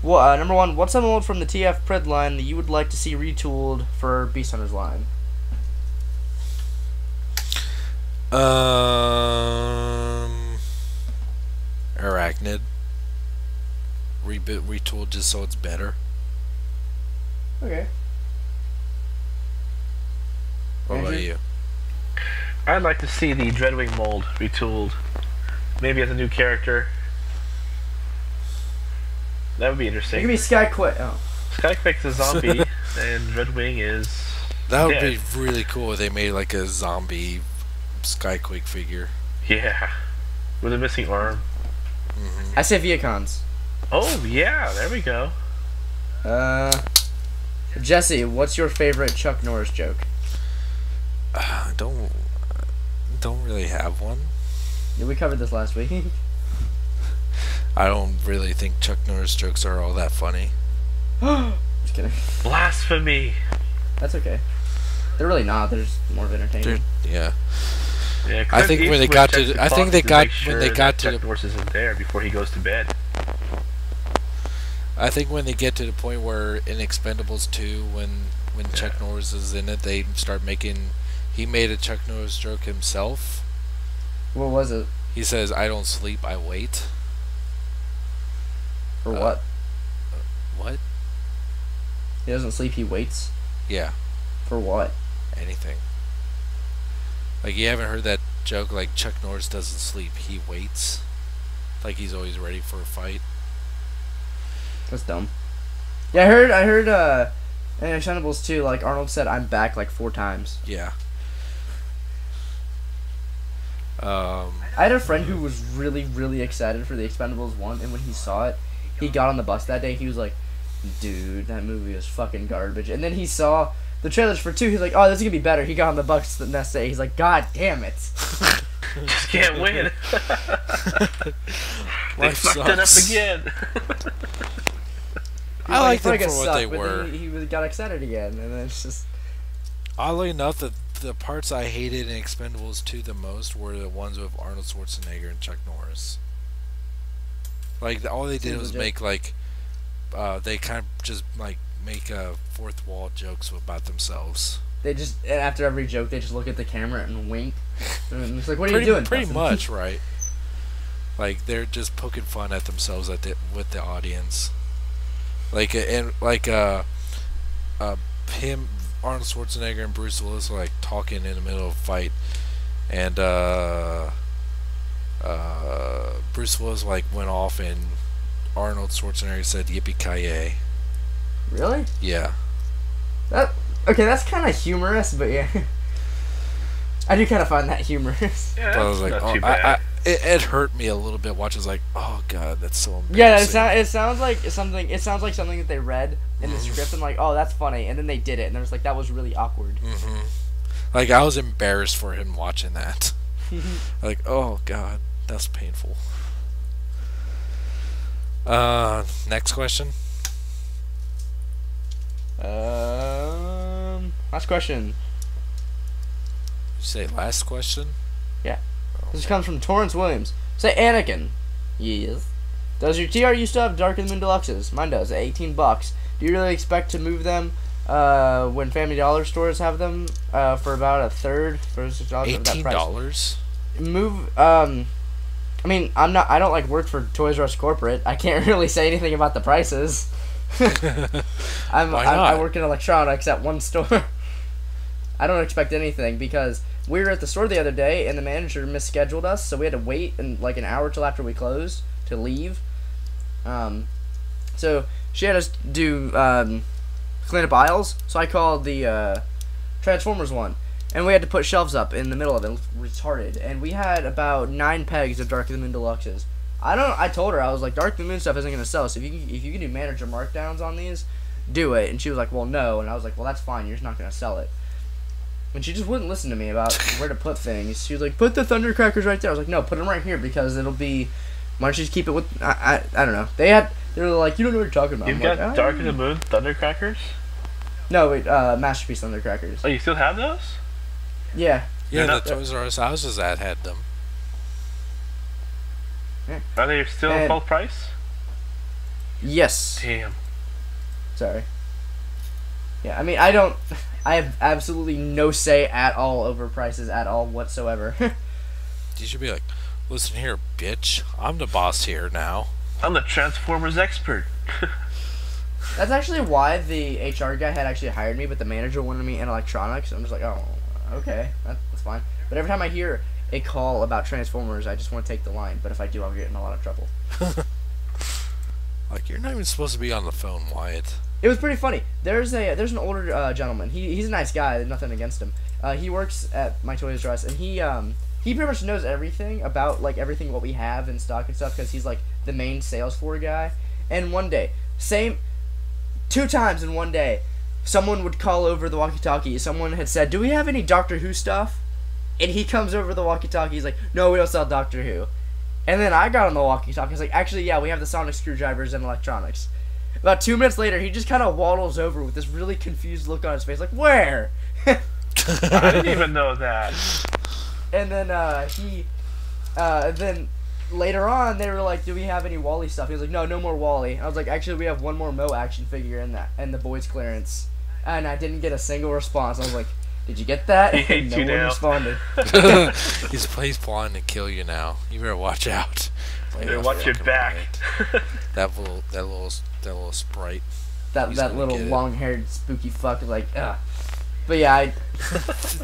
Well, number 1. What's a mold from the TF Pred line that you would like to see retooled for Beast Hunter's line? Arachnid. Retooled just so it's better. Okay. What about you? I'd like to see the Dreadwing mold retooled. Maybe as a new character. That would be It interesting. could be Skyquake. Oh. Skyquake's a zombie, and Dreadwing is That would dead. be really cool if they made like a zombie Skyquake figure. Yeah. With a missing arm. I say Viacons. Oh, yeah, there we go. Jesse, what's your favorite Chuck Norris joke? Don't really have one. Yeah, we covered this last week. I don't really think Chuck Norris jokes are all that funny. Just kidding. Blasphemy. That's okay. They're really not. They're just more of entertainment. Yeah. Yeah, I think when they got to, I think they got when they got to Chuck Norris isn't there before he goes to bed. I think when they get to the point where in Expendables 2, when Chuck Norris is in it, they start making. He made a Chuck Norris joke himself. What was it? He says, "I don't sleep, I wait." For what? What? He doesn't sleep, he waits? Yeah, For what? anything. Like you haven't heard that joke? Like Chuck Norris doesn't sleep, he waits. Like he's always ready for a fight. That's dumb. Yeah, I heard, in Expendables 2, like, Arnold said, I'm back, like, 4 times. Yeah. I had a friend who was really, really excited for the Expendables 1, and when he saw it, he got on the bus that day, he was like, dude, that movie was fucking garbage. And then he saw the trailers for 2, he's like, oh, this is gonna be better. He got on the bus the next day, he's like, god damn it. Just can't win. They Life fucked it up sucks. again. I like them "Fucking for what suck," they but were. then he got excited again, and then it's just... Oddly enough, the parts I hated in Expendables 2 the most were the ones with Arnold Schwarzenegger and Chuck Norris. Like all they did Seems was legit. make like they kind of just like make fourth wall jokes about themselves. They just, and after every joke, they just look at the camera and wink. And it's like, what are Pretty you doing? pretty Dustin? much, right? Like they're just poking fun at themselves with the audience. Like and like him, Arnold Schwarzenegger and Bruce Willis were like talking in the middle of a fight, and Bruce Willis like went off, and Arnold Schwarzenegger said "Yippee ki Really? Yeah. That okay? That's kind of humorous, but yeah, I do kind of find that humorous. Yeah, But I was that's like, not oh, too bad. it hurt me a little bit watching. Like, oh god, that's so embarrassing. Yeah, it sounds like something. It sounds like something that they read in the script and like, oh, that's funny, and then they did it, and they're just like, that was really awkward. Like I was embarrassed for him watching that. Like, oh god, that's painful. Next question. Last question. You say last question? Yeah. Oh, This comes from Torrance Williams. Say, Anakin. Yes. Does your TRU still have Dark of the Moon Deluxes? Mine does, at $18. Do you really expect to move them when Family Dollar stores have them for about a third for $6 of that price? $18? Move. I mean, I don't like work for Toys R Us corporate. I can't really say anything about the prices. Why not? I work in electronics at one store. I don't expect anything because we were at the store the other day and the manager misscheduled us, so we had to wait and like an hour till after we closed to leave. So she had us do clean up aisles. So I called the Transformers one, and we had to put shelves up in the middle of it. It was retarded, and we had about 9 pegs of Dark of the Moon Deluxes. I told her, I was like, Dark of the Moon stuff isn't gonna sell, so if you can do manager markdowns on these, do it. And she was like, well, no. And I was like, well, that's fine. You're just not gonna sell it. And she just wouldn't listen to me about where to put things. She was like, put the Thundercrackers right there. I was like, no, put them right here because it'll be. Why don't you just keep it with? I don't know. They were like, you don't know what you're talking about. You've I'm got like, Dark of the Moon Thundercrackers? No, wait, Masterpiece Thundercrackers. Oh, you still have those? Yeah. Yeah, They're the not- Toys R Us houses that had them. Are they still And- full price? Yes. Damn. Sorry. Yeah, I mean, I have absolutely no say at all over prices at all whatsoever. You should be like, listen here, bitch. I'm the boss here now. I'm the Transformers expert. That's actually why the HR guy had actually hired me, but the manager wanted me in electronics. I'm just like, oh, okay, that's fine. But every time I hear a call about Transformers, I just want to take the line. But if I do, I'll get in a lot of trouble. Like, you're not even supposed to be on the phone, Wyatt. It was pretty funny. There's an older gentleman. He's a nice guy. There's nothing against him. He works at my Toys R Us, and he pretty much knows everything about like everything what we have in stock and stuff because he's like the main sales floor guy. And one day, 2 times in one day, someone would call over the walkie-talkie. Someone had said, "Do we have any Doctor Who stuff?" And he comes over the walkie-talkie. He's like, "No, we don't sell Doctor Who." And then I got on the walkie-talkie. I was like, "Actually, yeah, we have the sonic screwdrivers and electronics." About 2 minutes later, he just kind of waddles over with this really confused look on his face, like, "Where?" I didn't even know that. And then then later on, they were like, "Do we have any Wally stuff?" He was like, "No more Wally." I was like, "Actually, we have one more Mo action figure in the boys' clearance," and I didn't get a single response. I was like, "Did you get that?" He hates no you one now. responded. He's plotting to kill you now. You better watch out. Hey, watch your back. That little sprite. That He's that gonna little get it. long-haired spooky fuck, like, ugh. But yeah,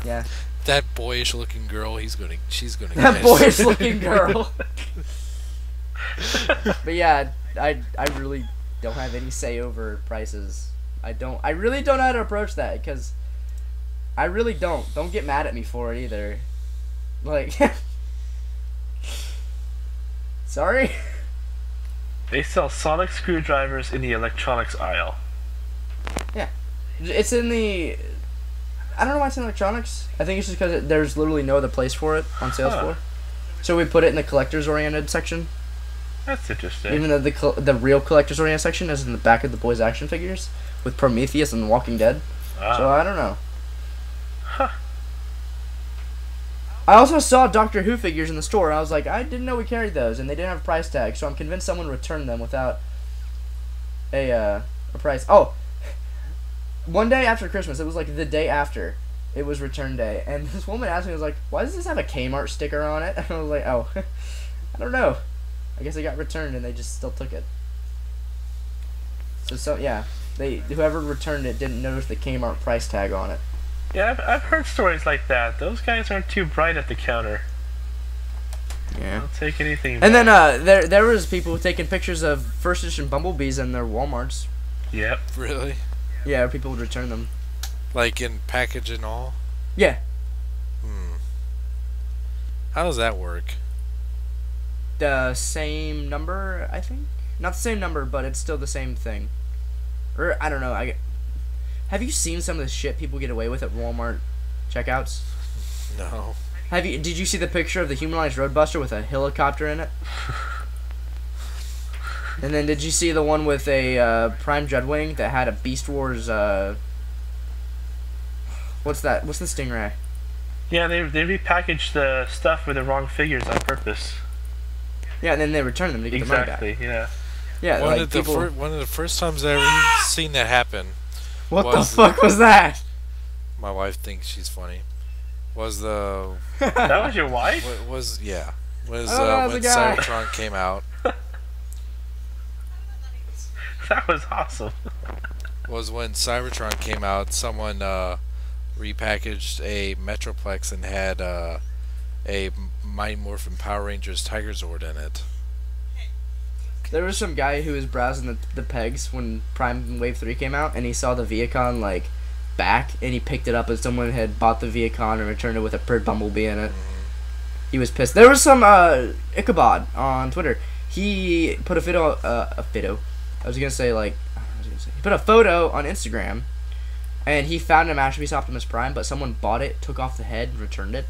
yeah, That boyish looking girl. She's gonna that get boyish looking girl. But yeah, I really don't have any say over prices. I really don't know how to approach that because I really don't. Don't get mad at me for it either. Like, sorry. They sell sonic screwdrivers in the electronics aisle. It's in the. I don't know why it's in electronics. I think it's just because there's literally no other place for it on sales Huh. floor. So we put it in the collectors oriented section. That's interesting. Even though the real collectors oriented section is in the back of the boys action figures with Prometheus and Walking Dead. So Ah. I don't know. Huh. I also saw Doctor Who figures in the store, and I was like, I didn't know we carried those, and they didn't have a price tag, so I'm convinced someone returned them without a price. Oh, one day after Christmas, it was like the day after, it was return day, and this woman asked me, was like, why does this have a Kmart sticker on it? And I was like, oh, I don't know. I guess it got returned, and they just still took it. So yeah, whoever returned it didn't notice the Kmart price tag on it. Yeah, I've heard stories like that. Those guys aren't too bright at the counter. Yeah. They'll take anything back. And then there was people taking pictures of first edition Bumblebees in their Walmarts. Yep. Really? Yeah, people would return them. Like in package and all? Yeah. How does that work? The same number, I think. Not the same number, but it's still the same thing. Or I don't know. Have you seen some of the shit people get away with at Walmart checkouts? No. Did you see the picture of the humanized Roadbuster with a helicopter in it? And then did you see the one with a Prime Dreadwing that had a Beast Wars? What's that? What's the Stingray? Yeah, they repackaged the stuff with the wrong figures on purpose. Yeah, and then they return them to get the money back. Exactly. Yeah. Yeah, One like of the one of the first times I ever seen that happen. What the fuck was that? My wife thinks she's funny. Was the That was your wife? was Oh, when the guy. Cybertron came out. That was awesome. Was when Cybertron came out. Someone repackaged a Metroplex and had a Mighty Morphin Power Rangers Tiger Zord in it. There was some guy who was browsing the pegs when Prime Wave 3 came out, and he saw the Viacon, like, back, and he picked it up, and someone had bought the Viacon and returned it with a Purd Bumblebee in it. He was pissed. There was some, Ichabod on Twitter. He put he put a photo on Instagram, and he found a Masterpiece Optimus Prime, but someone bought it, took off the head, and returned it.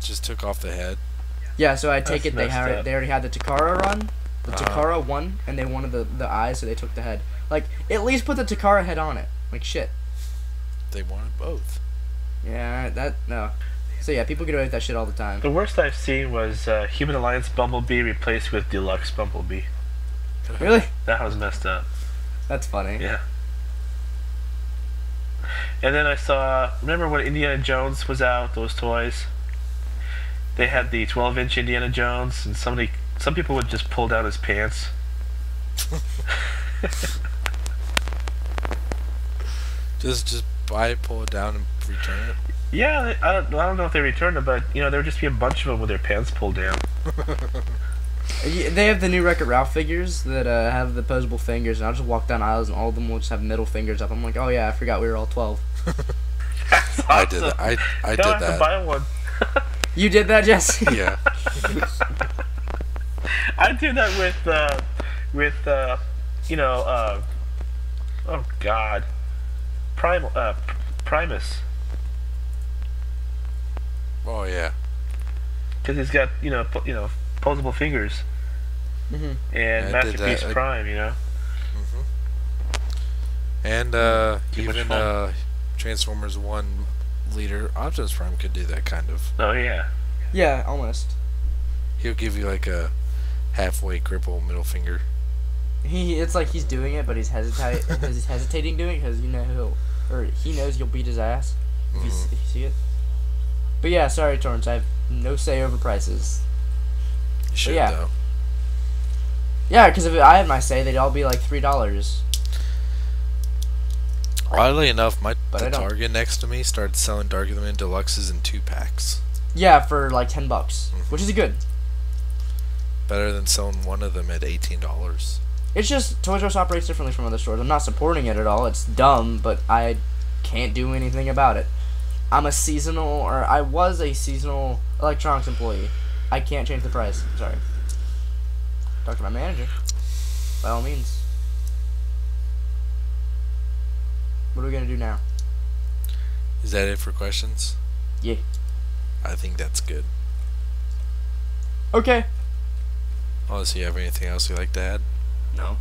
Just took off the head. Yeah, so I take That's it they already had the Takara run. The Takara won, and they wanted the eyes, so they took the head. Like, at least put the Takara head on it. Like, shit. They wanted both. Yeah, no. So yeah, people get away with that shit all the time. The worst I've seen was Human Alliance Bumblebee replaced with Deluxe Bumblebee. Really? That was messed up. That's funny. Yeah. And then I saw, remember when Indiana Jones was out, those toys? They had the 12-inch Indiana Jones, and some people would just pull down his pants. just buy it, pull it down, and return it. Yeah, I don't know if they returned them, but there would just be a bunch of them with their pants pulled down. They have the new Wreck-It Ralph figures that have the posable fingers, and I'll just walk down aisles, and all of them will just have middle fingers up. I'm like, oh yeah, I forgot we were all 12. That's awesome. I did that. I did have that. to buy one. You did that, Jesse? Yeah. I do that with oh god, Primus. Oh yeah. Because he's got posable fingers. Mm-hmm. And Yeah, I did Masterpiece that. Prime, And Too much even fun. Transformers 1 leader Optimus Prime could do that kind of. Oh yeah. Yeah, almost. He'll give you like a halfway cripple middle finger. It's like he's doing it, but he's hesitating doing it because he knows you'll beat his ass if you see it. But yeah, sorry, Torrance, I have no say over prices. You should yeah. though. Yeah, because if I had my say, they'd all be like $3. Oddly enough, I the don't. Target next to me started selling Darkman Deluxes in 2-packs. Yeah, for like $10, which is good. Better than selling one of them at $18. It's just Toys R Us operates differently from other stores. I'm not supporting it at all. It's dumb, but I can't do anything about it. I was a seasonal electronics employee. I can't change the price. Sorry. Talk to my manager. By all means. What are we gonna do now? Is that it for questions? Yeah. I think that's good. Okay. Unless you have anything else you'd like to add? No.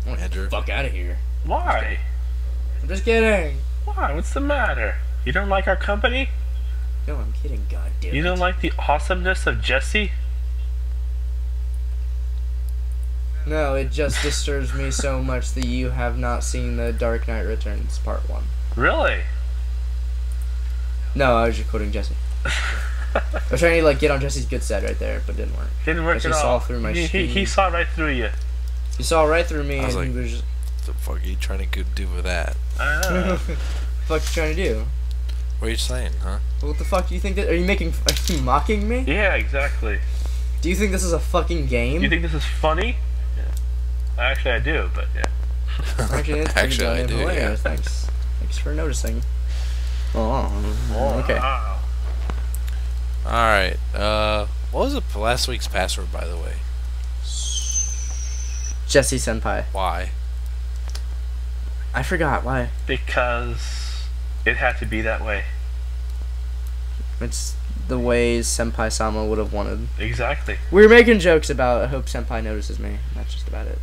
I want to Andrew? get the fuck out of here. Why? I'm just kidding. Why? What's the matter? You don't like our company? No, I'm kidding. God damn it. You don't like the awesomeness of Jesse? No, it just disturbs me so much that you have not seen The Dark Knight Returns Part 1. Really? No, I was just quoting Jesse. I was trying to like get on Jesse's good side right there, but it didn't work. Didn't work He at all. saw through my He saw right through you. He saw right through me, I was and like, he was just, what the fuck are you trying to do with that? I don't know. "What the fuck you trying to do? What are you saying, huh? What the fuck do you think that? Are you mocking me? Yeah, exactly. Do you think this is a fucking game? You think this is funny? Yeah. Actually, I do, but yeah. Actually, it's pretty Actually, I goddamn do. hilarious. Yeah. Thanks for noticing. Oh, okay. Wow. All right. What was last week's password, by the way? Jesse Senpai. Why? I forgot why. Because it had to be that way. It's the way Senpai Sama would have wanted. Exactly. We were making jokes about I hope Senpai notices me. That's just about it.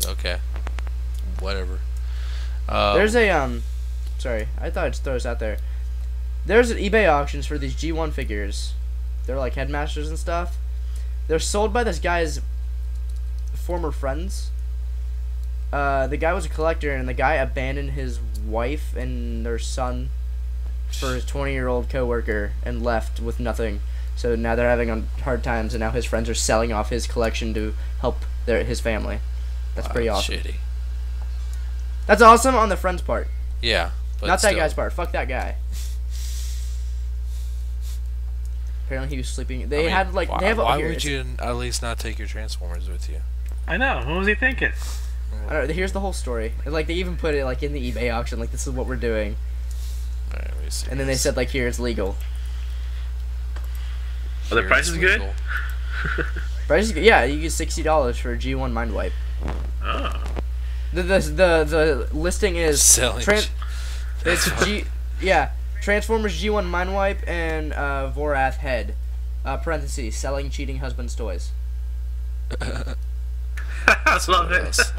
Okay. Whatever. There's a sorry, I thought I'd just throw this out there. There's an eBay auctions for these G1 figures. They're like headmasters and stuff. They're sold by this guy's former friends. The guy was a collector, and the guy abandoned his wife and their son for his 20-year-old coworker and left with nothing. So now they're having hard times, and now his friends are selling off his collection to help his family. That's pretty awesome. Shitty. That's awesome on the friend's part. Yeah. But Not still. that guy's part. Fuck that guy. Apparently he was sleeping. They had like they have. Why here, would you at least not take your Transformers with you? I know. What was he thinking? I don't know, here's the whole story. Like they even put it like in the eBay auction. Like this is what we're doing. All right, let me see. And then they said like here it's legal. Oh, the price is good? legal. Price is good. Yeah, you get $60 for a G1 Mind Wipe. Oh. The listing is Selling. it's G yeah Transformers G1 Mind Wipe and Vorath Head. Parentheses selling cheating husband's toys. I love it. else.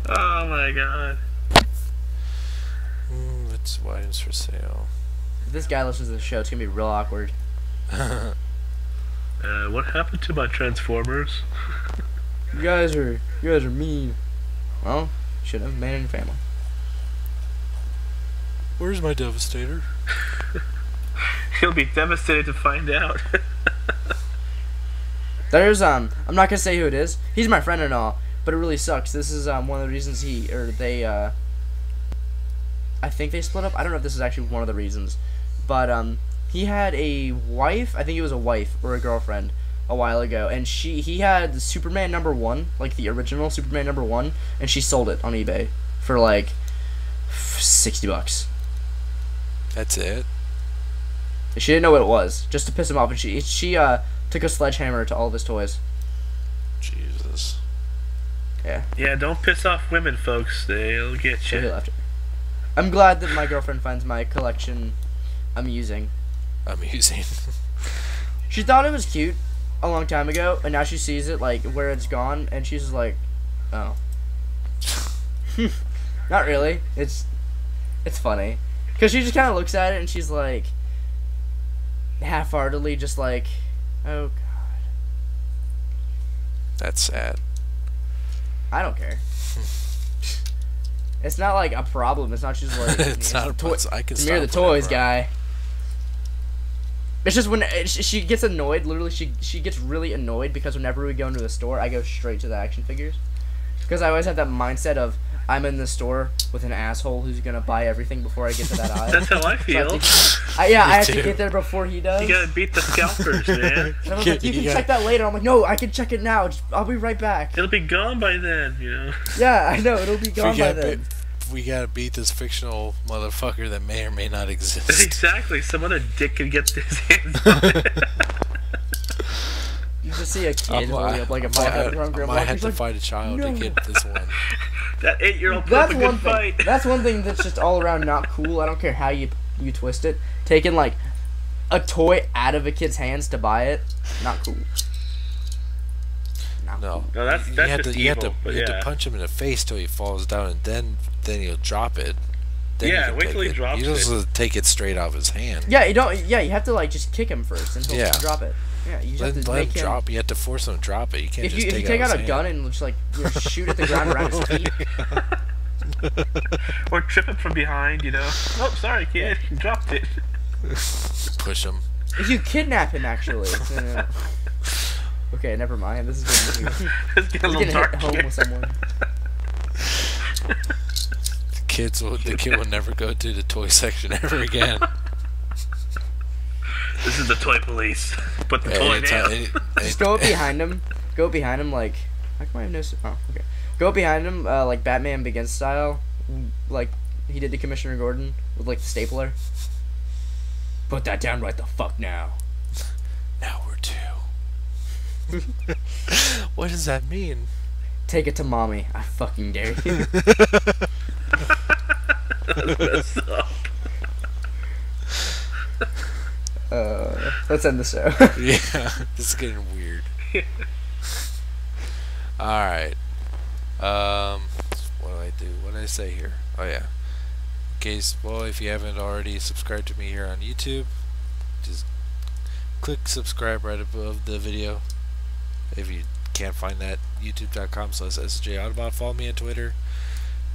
Oh my god. It's items for sale. If this guy listens to the show, it's gonna be real awkward. What happened to my Transformers? You guys are mean. Well, should have man in your family. Where's my Devastator? He'll be devastated to find out. There's I'm not gonna say who it is. He's my friend and all, but it really sucks. This is one of the reasons they I think they split up. I don't know if this is actually one of the reasons, but he had a wife. I think it was a wife or a girlfriend a while ago, and he had the Superman #1, like the original Superman #1, and she sold it on eBay for like $60. That's it. She didn't know what it was, just to piss him off, and she took a sledgehammer to all of his toys. Jesus. Yeah. Yeah, don't piss off women, folks. They'll get So he you. left it. I'm glad that my girlfriend finds my collection amusing. Amusing. She thought it was cute a long time ago, and now she sees it like where it's gone, and she's just like, "Oh, not really." It's funny because she just kind of looks at it and she's like, half-heartedly, just like, "Oh God." That's sad. I don't care. It's not like a problem. It's not just like It's not a problem. I can You're the stop toys whenever. guy. It's just when she gets annoyed. Literally, she gets really annoyed because whenever we go into the store, I go straight to the action figures. Because I always have that mindset of I'm in the store with an asshole who's gonna buy everything before I get to that aisle. That's how I feel. I have to too. get there before he does. You gotta beat the scalpers, man. And I was like, you can check that later. I'm like, no, I can check it now. I'll be right back. It'll be gone by then, you know. Yeah, I know. It'll be gone by gotta then. we gotta beat this fictional motherfucker that may or may not exist. Exactly. Some other dick can get his hands on it. You just see a kid holding up like a I pocket from might grandma. have He's to like, fight a child "No." to get this one. That 8-year-old put up That's a one good thing. fight. That's one thing that's just all around not cool. I don't care how you twist it. Taking like a toy out of a kid's hands to buy it, not cool. Not No. No, that's you have just to, you have evil, to, but you have yeah. to punch him in the face till he falls down, and then he'll drop it. Then Yeah, you can wait pick till he it. drops You just take it straight off his hand. Yeah, you don't. Yeah, you have to like just kick him first and he'll Yeah. drop it. Yeah, you just Let have to him make him drop. You have to force him to drop it. You can't If just you take take it out out a his gun hand. and just like shoot at the ground around his feet. Or trip him from behind, you know. Oh, sorry, kid. You dropped it. Push him. If you kidnap him, actually. Okay, never mind. This is getting It's getting a He's little gonna dark hit home here. with someone. The kid will never go to the toy section ever again. This is the toy police. Put the Hey, toy it's down. Just go behind him. Go behind him like. How come I have no? Oh, okay. Go behind him like Batman Begins style, like he did to Commissioner Gordon with like the stapler. Put that down right the fuck now. Now we're two. What does that mean? Take it to mommy. I fucking dare you. That's up. Let's end the show. Yeah, this is getting weird. Alright. What do I do? What did I say here? Oh, yeah. In case, well, if you haven't already subscribed to me here on YouTube, just click subscribe right above the video. If you can't find that, youtube.com/SSJAutobot. Follow me on Twitter,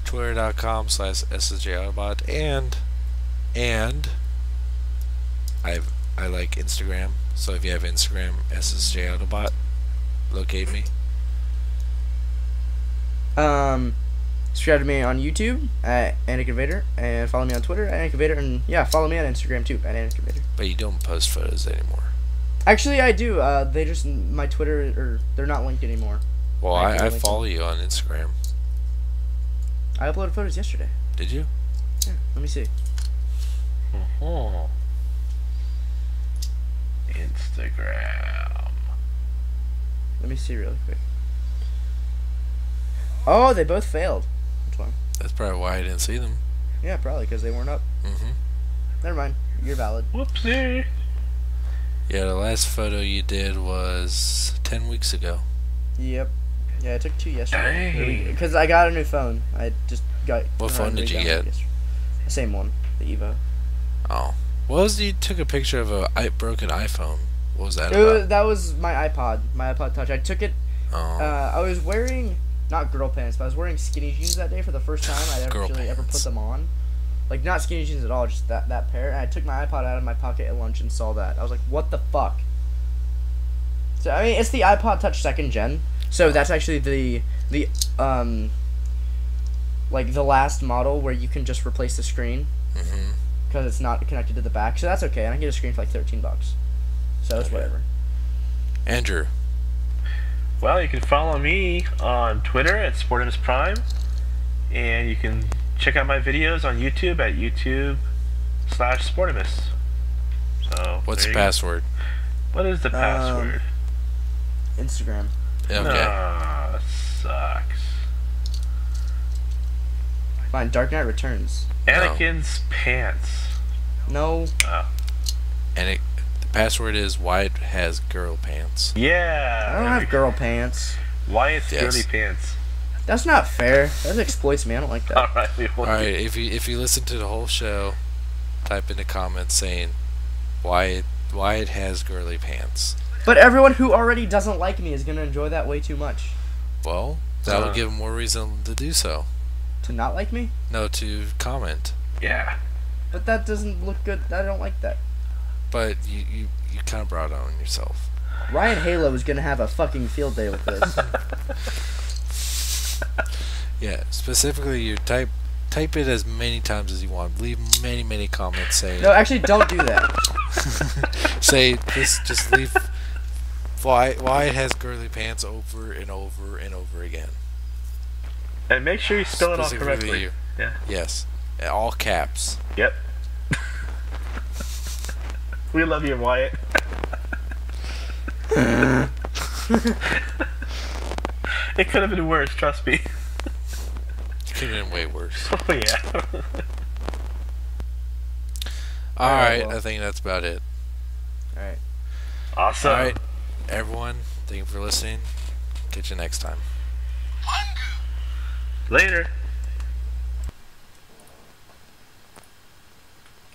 twitter.com/SSJAutobot, and I like Instagram, so if you have Instagram, SSJAutobot, locate me. Subscribe to me on YouTube at Anakinvader, and follow me on Twitter at Anakinvader, and yeah, follow me on Instagram too at Anakinvader. But you don't post photos anymore. Actually, I do. They just my Twitter or they're not linked anymore. Well, I can I link follow you on Instagram. I uploaded photos yesterday. Did you? Yeah, let me see. Oh. Instagram. Let me see really quick. Oh, they both failed. Which one? That's probably why I didn't see them. Yeah, probably because they weren't up. Mm-hmm. Never mind. You're valid. Whoopsie. Yeah, the last photo you did was 10 weeks ago. Yep. Yeah, I took 2 yesterday. Dang. Because I got a new phone. I just got. What phone did you get? The same one, the Evo. Oh. What was you took a picture of a broken iPhone? What was that about? That was my iPod Touch. I took it. Oh. I was wearing not girl pants, but I was wearing skinny jeans that day for the first time I'd Girl actually ever put pants. them on. Like not skinny jeans at all, just that pair. And I took my iPod out of my pocket at lunch and saw that. I was like, what the fuck? So I mean, it's the iPod Touch 2nd gen. So that's actually the like the last model where you can just replace the screen Mm-hmm. because it's not connected to the back. So that's okay. And I get a screen for like $13. So it's Okay. whatever. Andrew. Well, you can follow me on Twitter at Sportimus Prime, and you can check out my videos on YouTube at YouTube/Sportimus. So What's there the you go. password? What is the password? Instagram. Okay. Ah, sucks. Fine. Dark Knight Returns. Anakin's pants. No. Oh. And the password is Wyatt has girl pants. Yeah. I don't have girl pants. Wyatt's Yes. girly pants. That's not fair. That exploits me. I don't like that. Alright, we will. Alright, if you listen to the whole show, type in the comments saying Wyatt has girly pants. But everyone who already doesn't like me is gonna enjoy that way too much. Well, that would give them more reason to do so. To not like me? No, to comment. Yeah. But that doesn't look good. I don't like that. But you kind of brought it on yourself. Ryan Halo is gonna have a fucking field day with this. Yeah, specifically you type it as many times as you want. Leave many comments saying No, actually, don't do that. say just leave why it has girly pants over and over and over again. And make sure you spell it all Specifically correctly. you. Yeah. Yes. All caps. Yep. We love you, Wyatt. It could have been worse, trust me. It could have been way worse. Oh yeah. Alright, well. I think that's about it. Alright. Awesome. Alright, everyone, thank you for listening. Catch you next time. Later.